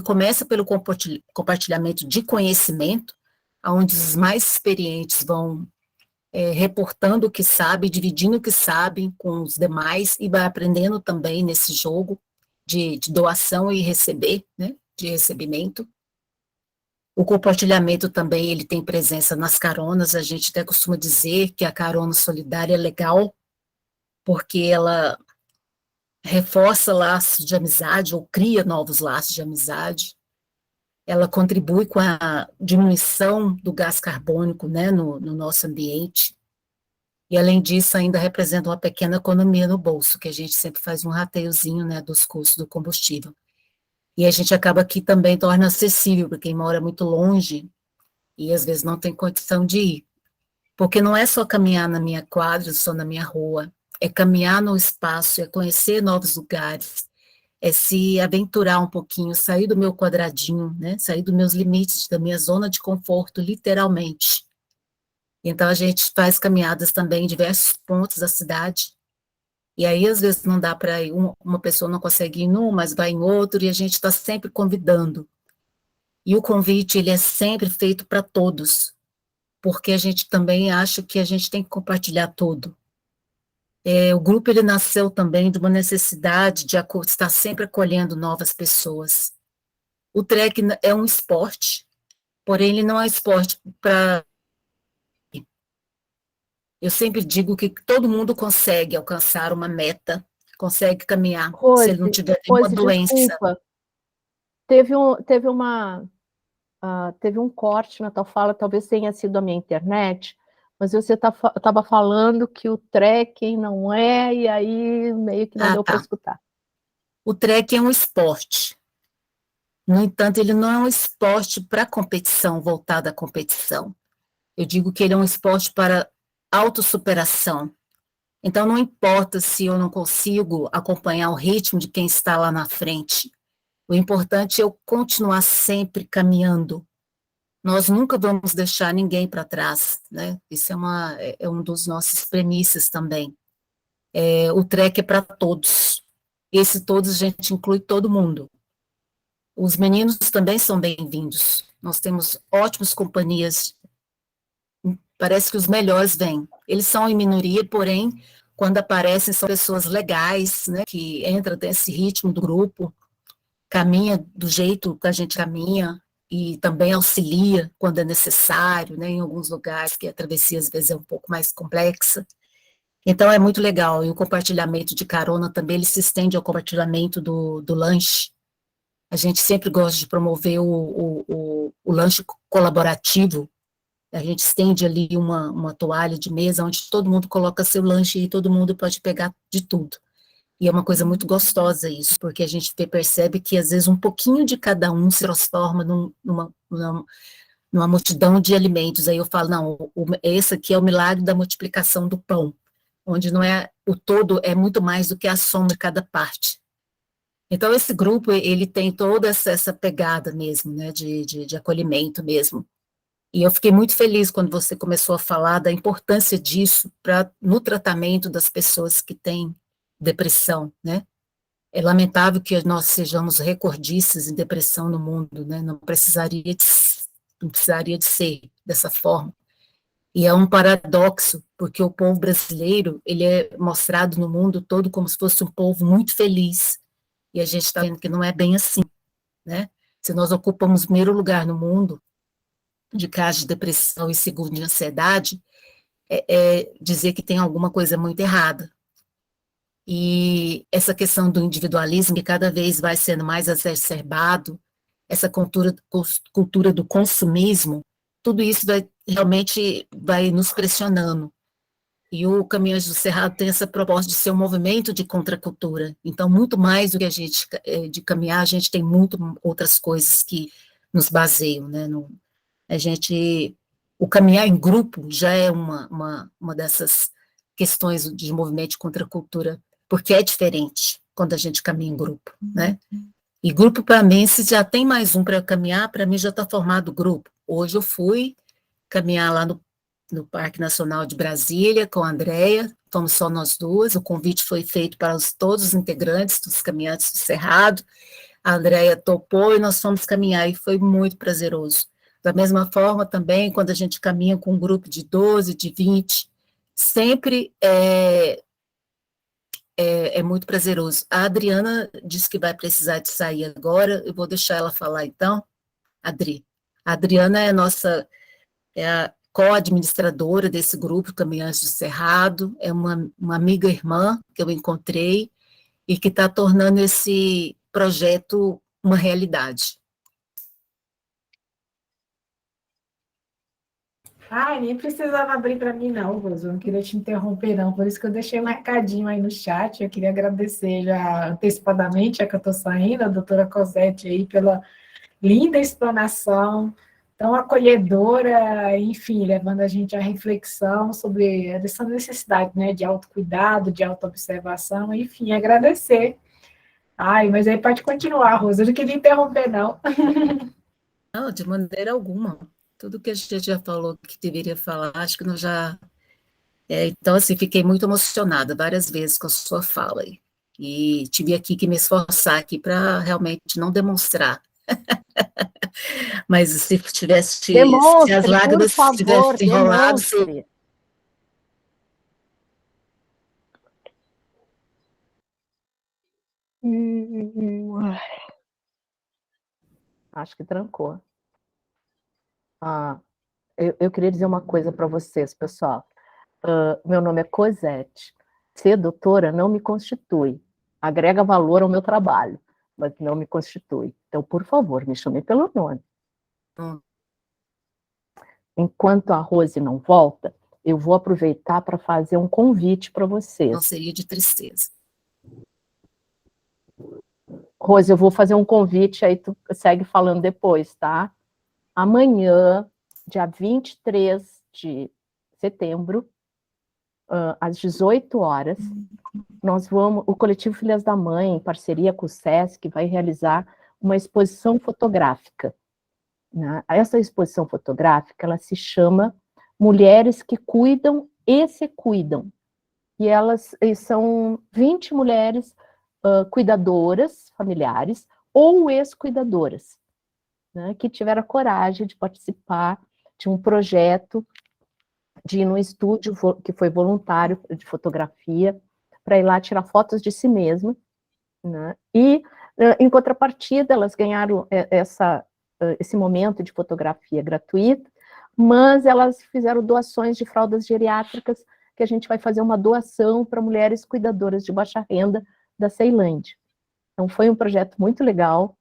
Speaker 1: começa pelo compartilhamento de conhecimento, onde os mais experientes vão reportando o que sabem, dividindo o que sabem com os demais, e vai aprendendo também nesse jogo de doação e receber, né, de recebimento. O compartilhamento também, ele tem presença nas caronas, a gente até costuma dizer que a carona solidária é legal, porque ela reforça laços de amizade, ou cria novos laços de amizade, ela contribui com a diminuição do gás carbônico, né, no nosso ambiente, e além disso ainda representa uma pequena economia no bolso, que a gente sempre faz um rateiozinho, né, dos custos do combustível. E a gente acaba que também torna acessível para quem mora muito longe e às vezes não tem condição de ir. Porque não é só caminhar na minha quadra, só na minha rua, é caminhar no espaço, é conhecer novos lugares, é se aventurar um pouquinho, sair do meu quadradinho, né, sair dos meus limites, da minha zona de conforto, literalmente. Então a gente faz caminhadas também em diversos pontos da cidade, e aí, às vezes, não dá para ir, uma pessoa não consegue ir em um, mas vai em outro, e a gente está sempre convidando. E o convite, ele é sempre feito para todos, porque a gente também acha que a gente tem que compartilhar tudo. O grupo, ele nasceu também de uma necessidade de estar sempre acolhendo novas pessoas. O trek é um esporte, porém, ele não é esporte para... Eu sempre digo que todo mundo consegue alcançar uma meta, consegue caminhar, se ele não tiver nenhuma doença.
Speaker 2: Desculpa. Teve um corte na tua fala, talvez tenha sido a minha internet, mas você estava falando que o trekking não é, e aí meio que não deu para escutar.
Speaker 1: O trekking é um esporte. No entanto, ele não é um esporte para competição, voltado à competição. Eu digo que ele é um esporte para autossuperação. Então, não importa se eu não consigo acompanhar o ritmo de quem está lá na frente. O importante é eu continuar sempre caminhando. Nós nunca vamos deixar ninguém para trás, né? Isso é um dos nossos premissas também. O trek é para todos. Esse todos a gente inclui todo mundo. Os meninos também são bem-vindos. Nós temos ótimas companhias. Parece que os melhores vêm. Eles são em minoria, porém, quando aparecem, são pessoas legais, né, que entram nesse ritmo do grupo, caminha do jeito que a gente caminha, e também auxilia quando é necessário, né, em alguns lugares que a travessia às vezes é um pouco mais complexa. Então é muito legal, e o compartilhamento de carona também, ele se estende ao compartilhamento do lanche. A gente sempre gosta de promover o lanche colaborativo. A gente estende ali uma toalha de mesa, onde todo mundo coloca seu lanche e todo mundo pode pegar de tudo. E é uma coisa muito gostosa isso, porque a gente percebe que às vezes um pouquinho de cada um se transforma numa multidão de alimentos. Aí eu falo, não, esse aqui é o milagre da multiplicação do pão, onde não é o todo, é muito mais do que a soma de cada parte. Então, esse grupo, ele tem toda essa pegada mesmo, né, de acolhimento mesmo. E eu fiquei muito feliz quando você começou a falar da importância disso no tratamento das pessoas que têm depressão, né? É lamentável que nós sejamos recordistas em depressão no mundo, né? Não precisaria de ser dessa forma. E é um paradoxo, porque o povo brasileiro, ele é mostrado no mundo todo como se fosse um povo muito feliz, e a gente está vendo que não é bem assim, né? Se nós ocupamos o primeiro lugar no mundo de casos de depressão e segundo de ansiedade, é dizer que tem alguma coisa muito errada. E essa questão do individualismo, que cada vez vai sendo mais exacerbado, essa cultura do consumismo, tudo isso realmente vai nos pressionando. E o Caminhos do Cerrado tem essa proposta de ser um movimento de contracultura. Então, muito mais do que a gente, de caminhar, a gente tem muito outras coisas que nos baseiam, né? O caminhar em grupo já é uma dessas questões de movimento de contracultura, porque é diferente quando a gente caminha em grupo, né? E grupo, para mim, se já tem mais um para caminhar, para mim já está formado o grupo. Hoje eu fui caminhar lá no Parque Nacional de Brasília com a Andrea, fomos só nós duas, o convite foi feito para todos os integrantes dos Caminhantes do Cerrado, a Andrea topou e nós fomos caminhar, e foi muito prazeroso. Da mesma forma também, quando a gente caminha com um grupo de 12, de 20, sempre é muito prazeroso. A Adriana disse que vai precisar de sair agora, eu vou deixar ela falar então. Adri. A Adriana é a co-administradora desse grupo Caminhantes do Cerrado, é uma amiga irmã que eu encontrei e que está tornando esse projeto uma realidade.
Speaker 5: Ai, nem precisava abrir para mim, não, Rosa. Eu não queria te interromper, não. Por isso que eu deixei um recadinho aí no chat. Eu queria agradecer já antecipadamente, já que eu estou saindo, a doutora Cosete aí, pela linda explanação, tão acolhedora, enfim, levando a gente à reflexão sobre essa necessidade, né, de autocuidado, de autoobservação, enfim, agradecer. Ai, mas aí pode continuar, Rosa. Eu não queria interromper, não.
Speaker 1: Não, de maneira alguma. Tudo que a gente já falou que deveria falar, acho que nós já... então, assim, fiquei muito emocionada várias vezes com a sua fala aí. E tive aqui que me esforçar aqui para realmente não demonstrar. Mas se tivesse...
Speaker 2: Demonstre,
Speaker 1: se as lágrimas
Speaker 2: por favor,
Speaker 1: tivessem enrolado...
Speaker 2: demonstre. Acho que trancou. Eu queria dizer uma coisa para vocês, pessoal. Meu nome é Cosete. Ser doutora não me constitui. Agrega valor ao meu trabalho, mas não me constitui. Então, por favor, me chame pelo nome. Enquanto a Rose não volta, eu vou aproveitar para fazer um convite para vocês.
Speaker 1: Não seria de tristeza.
Speaker 2: Rose, eu vou fazer um convite, aí tu segue falando depois, tá? Amanhã, dia 23 de setembro, às 18 horas, o Coletivo Filhas da Mãe, em parceria com o SESC, vai realizar uma exposição fotográfica. Né? Essa exposição fotográfica, ela se chama Mulheres que Cuidam e Se Cuidam. E elas são 20 mulheres cuidadoras, familiares, ou ex-cuidadoras, né, que tiveram a coragem de participar de um projeto de ir num estúdio que foi voluntário de fotografia, para ir lá tirar fotos de si mesma, né? E, em contrapartida, elas ganharam esse momento de fotografia gratuita, mas elas fizeram doações de fraldas geriátricas, que a gente vai fazer uma doação para mulheres cuidadoras de baixa renda da Ceilândia. Então, foi um projeto muito legal,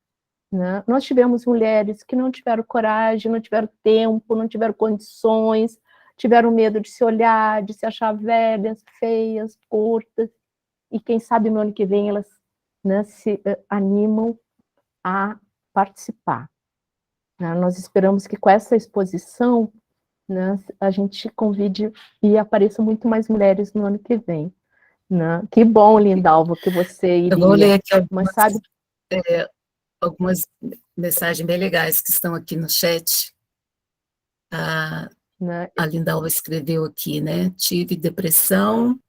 Speaker 2: né? Nós tivemos mulheres que não tiveram coragem, não tiveram tempo, não tiveram condições, tiveram medo de se olhar, de se achar velhas, feias, curtas, e quem sabe no ano que vem elas, né, se animam a participar. Né? Nós esperamos que com essa exposição, né, a gente convide e apareçam muito mais mulheres no ano que vem. Né? Que bom, Lindalva, que você iria.
Speaker 1: Eu vou ler aqui
Speaker 2: mas sabe...
Speaker 1: algumas mensagens bem legais que estão aqui no chat.
Speaker 2: Né?
Speaker 1: A Lindalva escreveu aqui, né? Tive depressão,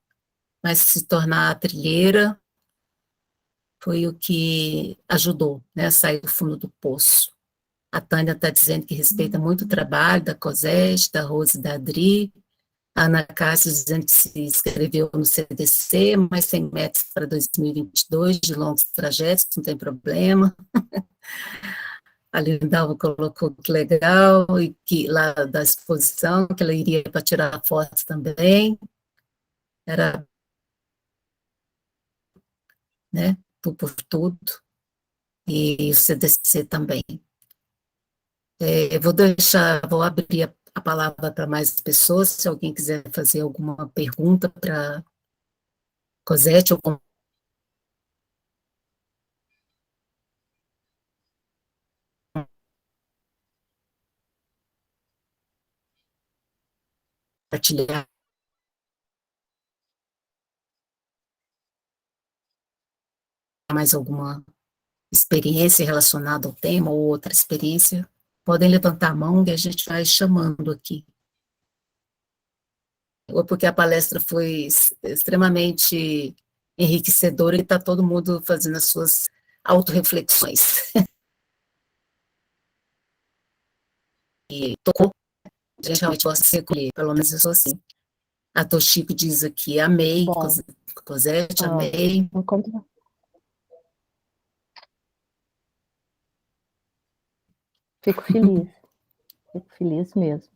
Speaker 1: mas se tornar trilheira foi o que ajudou, né, a sair do fundo do poço. A Tânia está dizendo que respeita muito o trabalho da Cosete, da Rose e da Adri. A Ana Cássia dizendo que se inscreveu no CDC, mas tem metas para 2022, de longos trajetos, não tem problema. A Lindalva colocou que legal, e que lá da exposição, que ela iria para tirar fotos também. Era, né, por tudo. E o CDC também. Vou abrir a palavra para mais pessoas, se alguém quiser fazer alguma pergunta para Cosete ou compartilhar mais alguma experiência relacionada ao tema ou outra experiência, podem levantar a mão e a gente vai chamando aqui. Ou porque a palestra foi extremamente enriquecedora e está todo mundo fazendo as suas autorreflexões. E tocou, a gente realmente gosta de recolher, pelo menos eu sou assim. A Toshiko diz aqui, amei,
Speaker 2: Bom,
Speaker 1: Cosete, amei.
Speaker 2: enquanto... Fico feliz mesmo.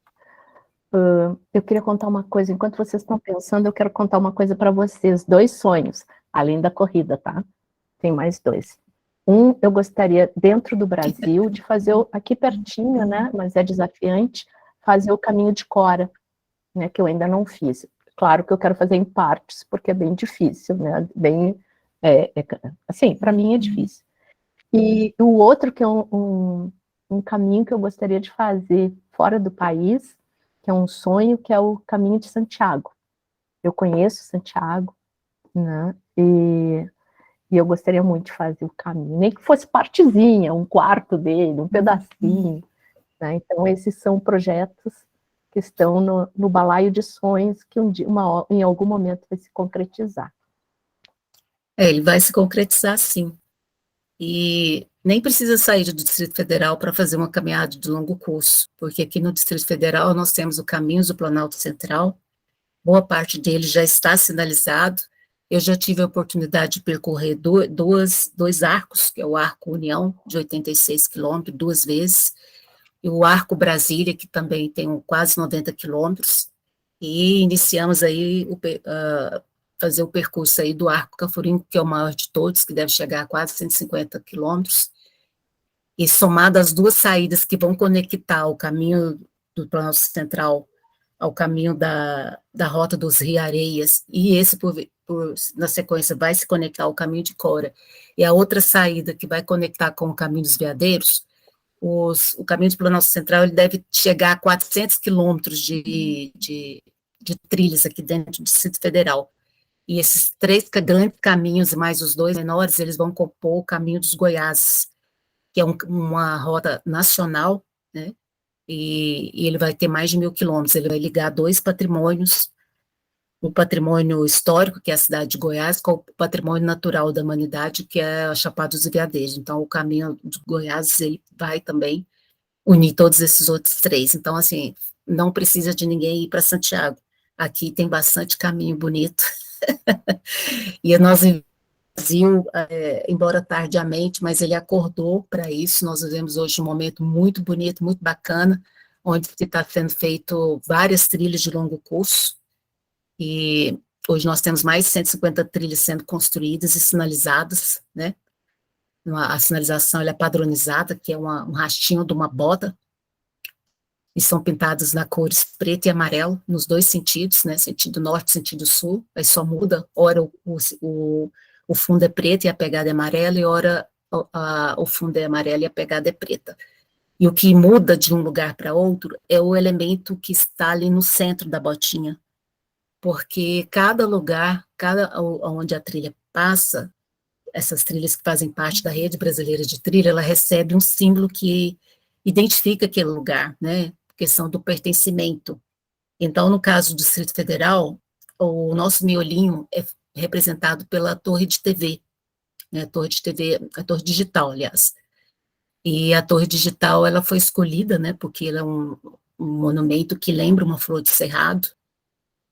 Speaker 2: Eu queria contar uma coisa, enquanto vocês estão pensando, eu quero contar uma coisa para vocês, 2 sonhos, além da corrida, tá? Tem mais 2. Um, eu gostaria, dentro do Brasil, de fazer, aqui pertinho, né, mas é desafiante, fazer o caminho de Cora, né, que eu ainda não fiz. Claro que eu quero fazer em partes, porque é bem difícil, né, assim, para mim é difícil. E o outro, que é um caminho que eu gostaria de fazer fora do país, que é um sonho, que é o caminho de Santiago. Eu conheço Santiago, né, e eu gostaria muito de fazer o caminho, nem que fosse partezinha, um quarto dele, um pedacinho, né? Então esses são projetos que estão no balaio de sonhos que em algum momento vai se concretizar.
Speaker 1: Ele vai se concretizar, sim. E nem precisa sair do Distrito Federal para fazer uma caminhada de longo curso, porque aqui no Distrito Federal nós temos o Caminhos do Planalto Central, boa parte dele já está sinalizado. Eu já tive a oportunidade de percorrer dois arcos, que é o Arco União, de 86 quilômetros, 2 vezes, e o Arco Brasília, que também tem quase 90 quilômetros, e iniciamos aí fazer o percurso aí do Arco Canforinho, que é o maior de todos, que deve chegar a quase 150 quilômetros, e somado as 2 saídas que vão conectar o caminho do Planalto Central ao caminho da Rota dos Riareias, e esse, na sequência, vai se conectar ao caminho de Cora, e a outra saída que vai conectar com o caminho dos Veadeiros, o caminho do Planalto Central ele deve chegar a 400 quilômetros de trilhas aqui dentro do Distrito Federal. E esses 3 grandes caminhos, mais os 2 menores, eles vão compor o caminho dos Goiás, que é uma rota nacional, né? E ele vai ter mais de 1.000 quilômetros, ele vai ligar 2 patrimônios, o patrimônio histórico, que é a cidade de Goiás, com o patrimônio natural da humanidade, que é a Chapada dos Veadeiros. Então, o caminho de Goiás, ele vai também unir todos esses outros 3. Então, assim, não precisa de ninguém ir para Santiago. Aqui tem bastante caminho bonito. E nós Brasil, embora tardiamente, mas ele acordou para isso. Nós vivemos hoje um momento muito bonito, muito bacana, onde está sendo feito várias trilhas de longo curso, e hoje nós temos mais de 150 trilhas sendo construídas e sinalizadas, né? A sinalização ela é padronizada, que é um rastinho de uma bota, e são pintadas na cores preto e amarelo, nos 2 sentidos, né? Sentido norte e sentido sul, aí só muda, ora o fundo é preto e a pegada é amarela, e ora o fundo é amarelo e a pegada é preta. E o que muda de um lugar para outro é o elemento que está ali no centro da botinha, porque cada lugar, onde a trilha passa, essas trilhas que fazem parte da Rede Brasileira de Trilha, ela recebe um símbolo que identifica aquele lugar, né? Questão do pertencimento. Então, no caso do Distrito Federal, o nosso miolinho é representado pela torre de TV, né? A torre de TV, a torre digital, aliás. E a torre digital, ela foi escolhida, né? Porque ela é um monumento que lembra uma flor de cerrado,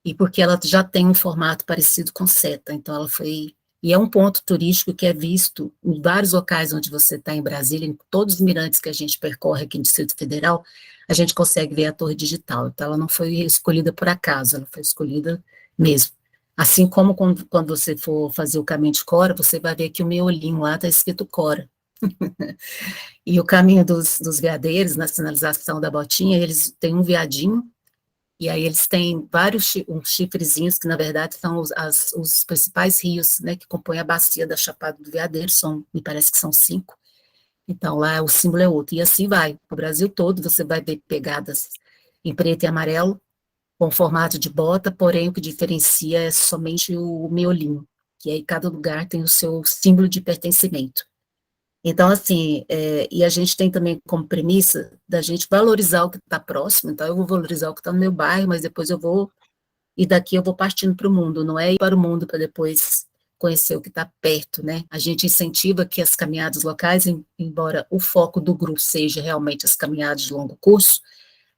Speaker 1: e porque ela já tem um formato parecido com seta, então ela foi, e é um ponto turístico que é visto em vários locais onde você está em Brasília, em todos os mirantes que a gente percorre aqui no Distrito Federal, a gente consegue ver a torre digital, então ela não foi escolhida por acaso, ela foi escolhida mesmo. Assim como quando você for fazer o caminho de Cora, você vai ver que o miolinho lá está escrito Cora. E o caminho dos veadeiros, na sinalização da botinha, eles têm um veadinho, e aí eles têm vários uns chifrezinhos, que na verdade são os principais rios, né, que compõem a bacia da Chapada do Veadeiro, me parece que são 5. Então lá o símbolo é outro, e assim vai. O Brasil todo você vai ver pegadas em preto e amarelo, com formato de bota, porém o que diferencia é somente o miolinho, que aí cada lugar tem o seu símbolo de pertencimento. Então, assim, e a gente tem também como premissa da gente valorizar o que está próximo, então eu vou valorizar o que está no meu bairro, mas depois e daqui eu vou partindo para o mundo, não é ir para o mundo para depois conhecer o que está perto, né? A gente incentiva que as caminhadas locais, embora o foco do grupo seja realmente as caminhadas de longo curso,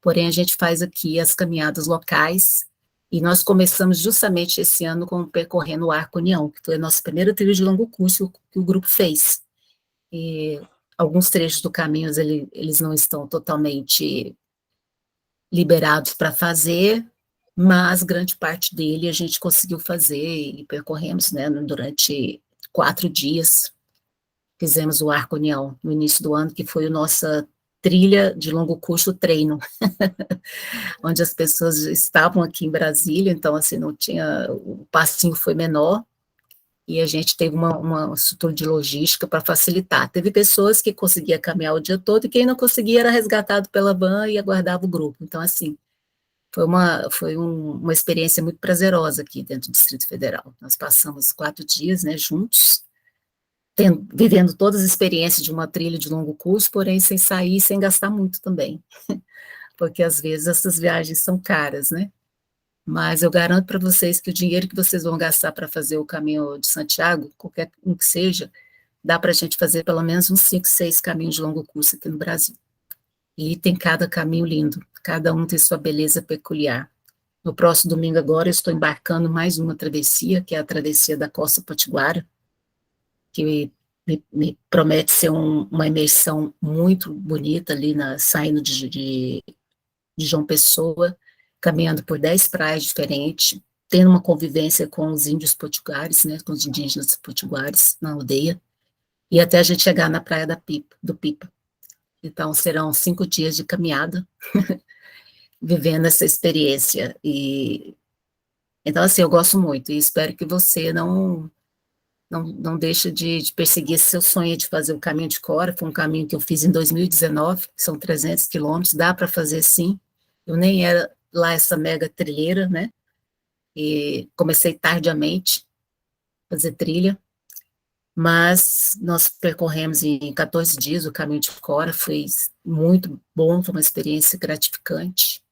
Speaker 1: porém a gente faz aqui as caminhadas locais, e nós começamos justamente esse ano percorrendo o Arco União, que foi a nossa primeira trilha de longo curso que o grupo fez. E alguns trechos do caminho eles não estão totalmente liberados para fazer, mas grande parte dele a gente conseguiu fazer e percorremos, né, durante 4 dias. Fizemos o Arco União no início do ano, que foi a nossa trilha de longo curso treino, onde as pessoas estavam aqui em Brasília, então assim, não tinha, o passinho foi menor, e a gente teve uma estrutura de logística para facilitar. Teve pessoas que conseguiam caminhar o dia todo, e quem não conseguia era resgatado pela van e aguardava o grupo. Então, assim, foi uma experiência muito prazerosa aqui dentro do Distrito Federal. Nós passamos 4 dias, né, juntos, vivendo todas as experiências de uma trilha de longo curso, porém sem sair e sem gastar muito também, porque às vezes essas viagens são caras, né? Mas eu garanto para vocês que o dinheiro que vocês vão gastar para fazer o caminho de Santiago, qualquer um que seja, dá para a gente fazer pelo menos uns 5, 6 caminhos de longo curso aqui no Brasil. E tem cada caminho lindo, cada um tem sua beleza peculiar. No próximo domingo agora eu estou embarcando mais uma travessia, que é a travessia da Costa Potiguara, que me promete ser uma imersão muito bonita ali, saindo de João Pessoa, caminhando por 10 praias diferentes, tendo uma convivência com os índios potiguares, né, com os indígenas potiguares na aldeia, e até a gente chegar na praia do Pipa. Então, serão 5 dias de caminhada, vivendo essa experiência. Então, assim, eu gosto muito, e espero que você não deixe de perseguir esse seu sonho de fazer o caminho de Cora. Foi um caminho que eu fiz em 2019, são 300 quilômetros, dá para fazer sim. Eu nem era lá essa mega trilheira, né? E comecei tardiamente a fazer trilha, mas nós percorremos em 14 dias o caminho de Cora, foi muito bom, foi uma experiência gratificante.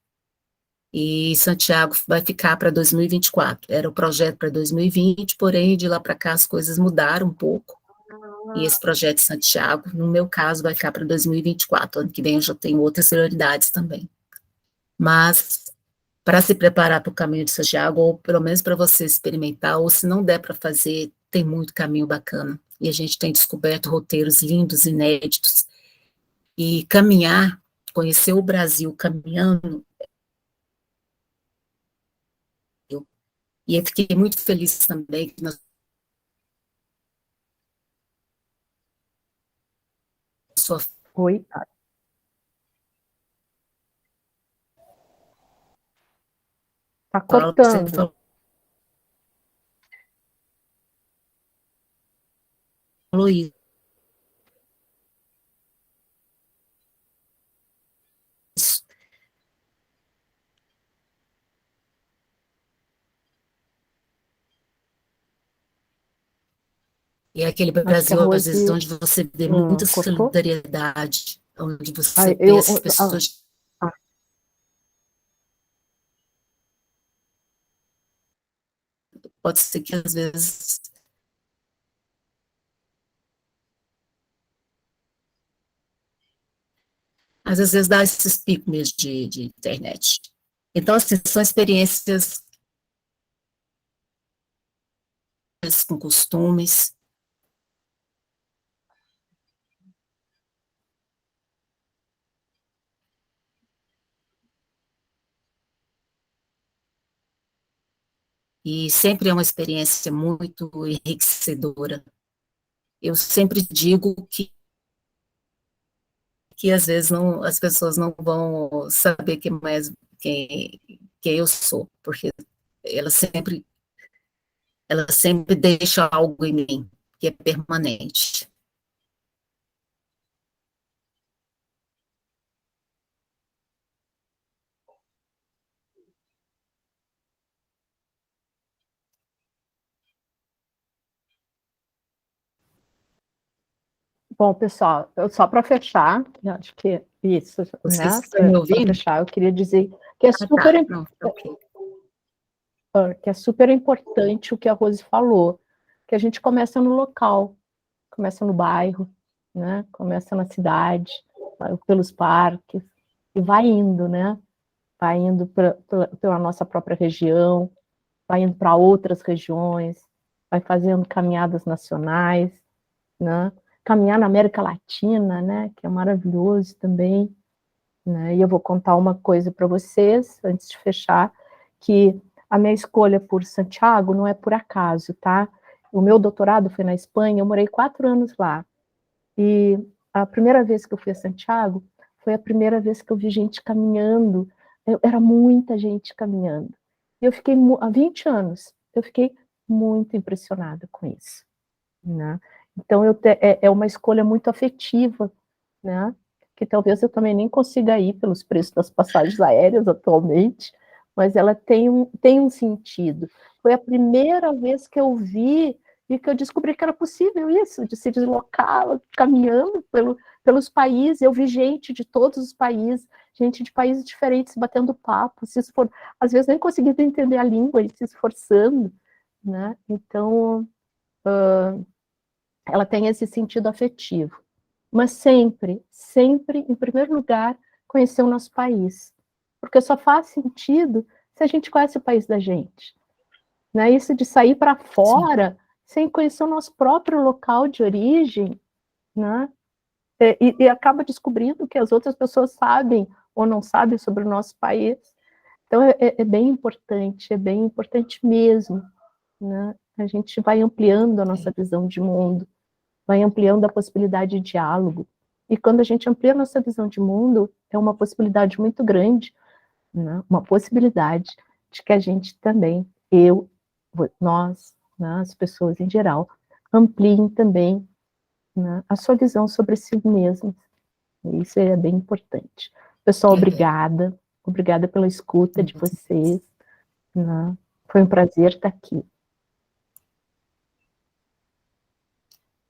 Speaker 1: E Santiago vai ficar para 2024. Era o projeto para 2020, porém de lá para cá as coisas mudaram um pouco. E esse projeto de Santiago, no meu caso, vai ficar para 2024. Ano que vem eu já tenho outras prioridades também. Mas para se preparar para o caminho de Santiago, ou pelo menos para você experimentar, ou se não der para fazer, tem muito caminho bacana. E a gente tem descoberto roteiros lindos, inéditos. E caminhar, conhecer o Brasil caminhando, e eu fiquei muito feliz também que na sua
Speaker 2: Oi, tá
Speaker 1: fala, você
Speaker 2: cortando.
Speaker 1: falou isso. E é aquele
Speaker 2: Acho que a
Speaker 1: Brasil, às vezes,
Speaker 2: Rose
Speaker 1: onde você vê muita
Speaker 2: cortou.
Speaker 1: solidariedade, onde você
Speaker 2: Ai,
Speaker 1: vê as pessoas.
Speaker 2: ah,
Speaker 1: Pode ser que, às vezes, mas às vezes dá esses picos mesmo de internet. Então, assim, são experiências com costumes, e sempre é uma experiência muito enriquecedora. Eu sempre digo que às vezes não, as pessoas não vão saber quem eu sou, porque ela sempre, ela sempre deixa algo em mim que é permanente.
Speaker 2: bom, pessoal, só para fechar, eu acho que isso,
Speaker 1: Vocês
Speaker 2: né?
Speaker 1: estão me
Speaker 2: Para
Speaker 1: ouvindo?
Speaker 2: fechar, eu queria dizer que é
Speaker 1: Ah, tá,
Speaker 2: super,
Speaker 1: pronto, ok.
Speaker 2: que é super importante o que a Rose falou, que a gente começa no local, começa no bairro, né? Começa na cidade, pelos parques, e vai indo, né? Vai indo pela nossa própria região, vai indo para outras regiões, vai fazendo caminhadas nacionais, né? Caminhar na América Latina, né? Que é maravilhoso também, né? E eu vou contar uma coisa para vocês, antes de fechar, que a minha escolha por Santiago não é por acaso, tá? O meu doutorado foi na Espanha, eu morei 4 anos lá. E a primeira vez que eu fui a Santiago, foi a primeira vez que eu vi gente caminhando, era muita gente caminhando. E eu fiquei, há 20 anos, eu fiquei muito impressionada com isso, né? Então, é uma escolha muito afetiva, né? Que talvez eu também nem consiga ir pelos preços das passagens aéreas atualmente, mas ela tem um sentido. Foi a primeira vez que eu vi e que eu descobri que era possível isso, de se deslocar caminhando pelos países. Eu vi gente de todos os países, gente de países diferentes batendo papo, às vezes nem conseguindo entender a língua e se esforçando, né? Então, ela tem esse sentido afetivo. Mas sempre, sempre, em primeiro lugar, conhecer o nosso país. Porque só faz sentido se a gente conhece o país da gente. Né? Isso de sair para
Speaker 1: Sim.
Speaker 2: fora sem conhecer o nosso próprio local de origem, né? E acaba descobrindo que as outras pessoas sabem ou não sabem sobre o nosso país. Então, é bem importante mesmo. Né? A gente vai ampliando a nossa visão de mundo, vai ampliando a possibilidade de diálogo. E quando a gente amplia a nossa visão de mundo, é uma possibilidade muito grande, né? Uma possibilidade de que a gente também, nós, né, as pessoas em geral, ampliem também, né, a sua visão sobre si mesmos. Isso é bem importante. Pessoal, obrigada pela escuta de vocês. Né? Foi um prazer estar aqui.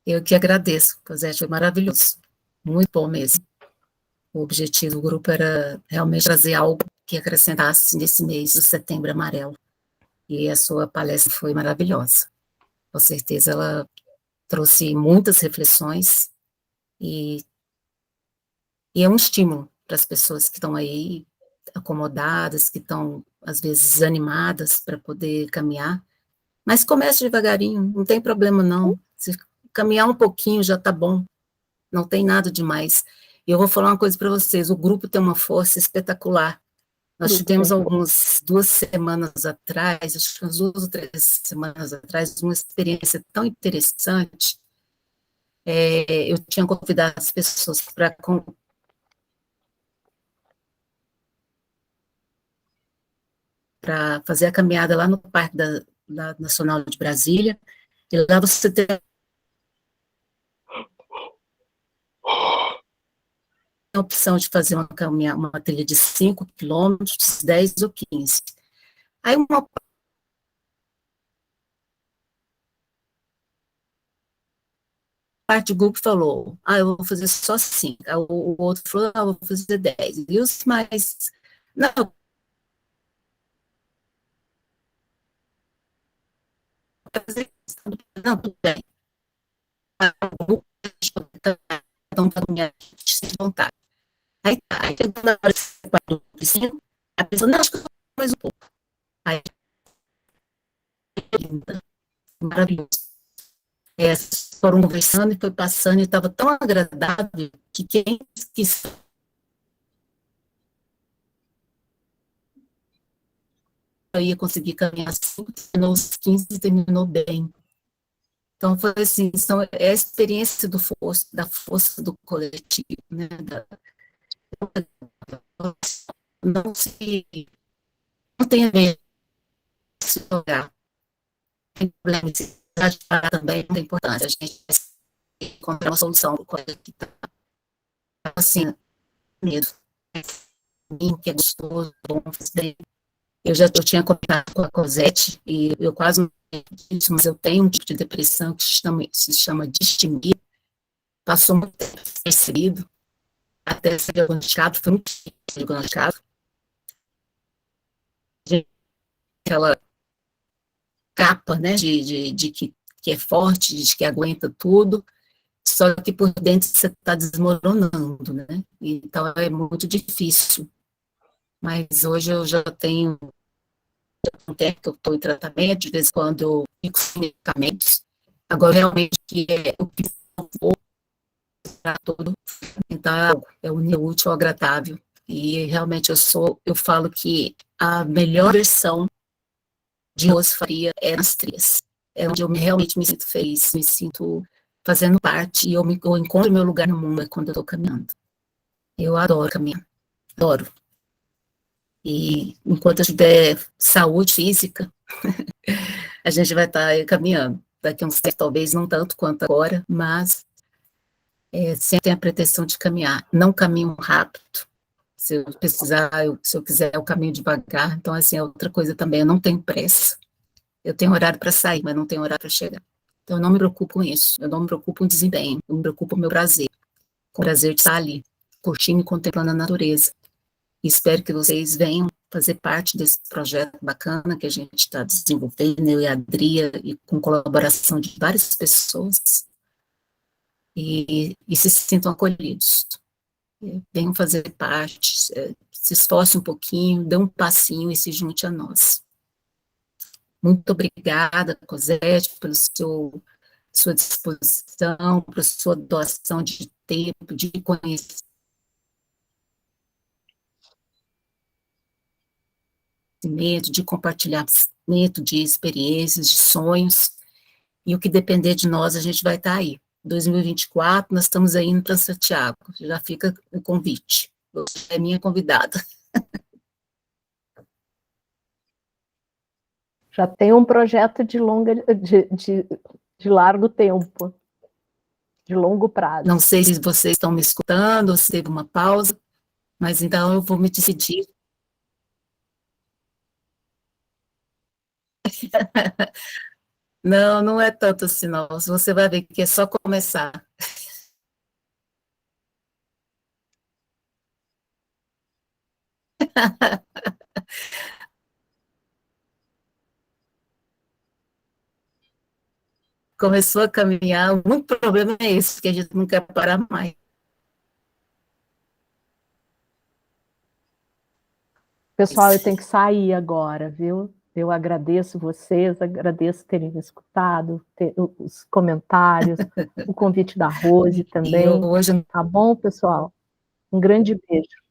Speaker 1: Eu que agradeço, Cosete, foi maravilhoso, muito bom mesmo. O objetivo do grupo era realmente trazer algo que acrescentasse nesse mês do Setembro Amarelo, e a sua palestra foi maravilhosa. Com certeza ela trouxe muitas reflexões e é um estímulo para as pessoas que estão aí acomodadas, que estão, às vezes, desanimadas para poder caminhar. Mas comece devagarinho, não tem problema não. Se caminhar um pouquinho já está bom, não tem nada demais. E eu vou falar uma coisa para vocês, o grupo tem uma força espetacular. Nós tivemos 2 semanas atrás, acho que umas 2 ou 3 semanas atrás, uma experiência tão interessante. Eu tinha convidado as pessoas para fazer a caminhada lá no Parque da Nacional de Brasília, e lá você tem a opção de fazer uma trilha de 5 quilômetros, 10 ou 15. Aí uma parte do grupo falou, eu vou fazer só 5. Aí o outro falou, eu vou fazer 10. E os mais, não, não, tudo bem. O grupo, então, para minha vontade. Aí, tá, aí na hora de 5, a pessoa, não, acho que eu vou mais um pouco. Aí, maravilhoso. Foram conversando e foi passando, e estava tão agradável que quem quis ia conseguir caminhar 5, terminou os 15 e terminou bem. Então, foi assim, é a experiência da força do coletivo, né? Não se, não tem a ver se jogar. Tem problema de parar também, não tem importância. A gente vai encontrar uma solução para o coisa que está assim, medo. Que é gostoso, bom, eu tinha contato com a Cosette, e eu quase não sei disso, mas eu tenho um tipo de depressão que se chama distimia, passou muito tempo percebido, até ser diagnosticado, foi muito diagnosticado, aquela capa, né, de que é forte, de que aguenta tudo, só que por dentro você está desmoronando, né, então é muito difícil, mas hoje eu já tenho um tempo que eu estou em tratamento, de vez em quando eu fico sem medicamentos, agora realmente que é o que eu vou para todo, então é unir o útil ao agradável, e realmente eu falo que a melhor versão de Rose Faria é nas trilhas, é onde eu realmente me sinto feliz, me sinto fazendo parte, e eu encontro meu lugar no mundo quando eu estou caminhando. Eu adoro caminhar, adoro. E enquanto eu tiver saúde física, a gente vai estar caminhando. Daqui a uns tempos, talvez não tanto quanto agora, mas sempre tem a pretensão de caminhar. Não caminho rápido. Se eu precisar, se eu quiser, eu caminho devagar. Então, assim, é outra coisa também. Eu não tenho pressa. Eu tenho horário para sair, mas não tenho horário para chegar. Então, eu não me preocupo com isso. Eu não me preocupo com o desempenho. Eu me preocupo com o meu prazer. Com o prazer de estar ali, curtindo e contemplando a natureza. E espero que vocês venham fazer parte desse projeto bacana que a gente está desenvolvendo, eu e a Adria, e com colaboração de várias pessoas, e se sintam acolhidos. Venham fazer parte, se esforce um pouquinho, dê um passinho e se junte a nós. Muito obrigada, Cosette, pela sua disposição, pela sua doação de tempo, de conhecimento, de compartilhamento de experiências, de sonhos, e o que depender de nós, a gente vai estar aí. 2024, nós estamos aí indo para Santiago, já fica o convite. Você é minha convidada.
Speaker 2: Já tem um projeto de largo tempo, de longo prazo.
Speaker 1: Não sei se vocês estão me escutando, ou se teve uma pausa, mas então eu vou me decidir. Não, não é tanto assim, não. Você vai ver que é só começar. Começou a caminhar, o único problema é esse, que a gente não quer parar mais.
Speaker 2: Pessoal, eu tenho que sair agora, viu? Eu agradeço vocês, agradeço terem me escutado, os comentários, o convite da Rose também.
Speaker 1: Hoje...
Speaker 2: Tá bom, pessoal? Um grande beijo.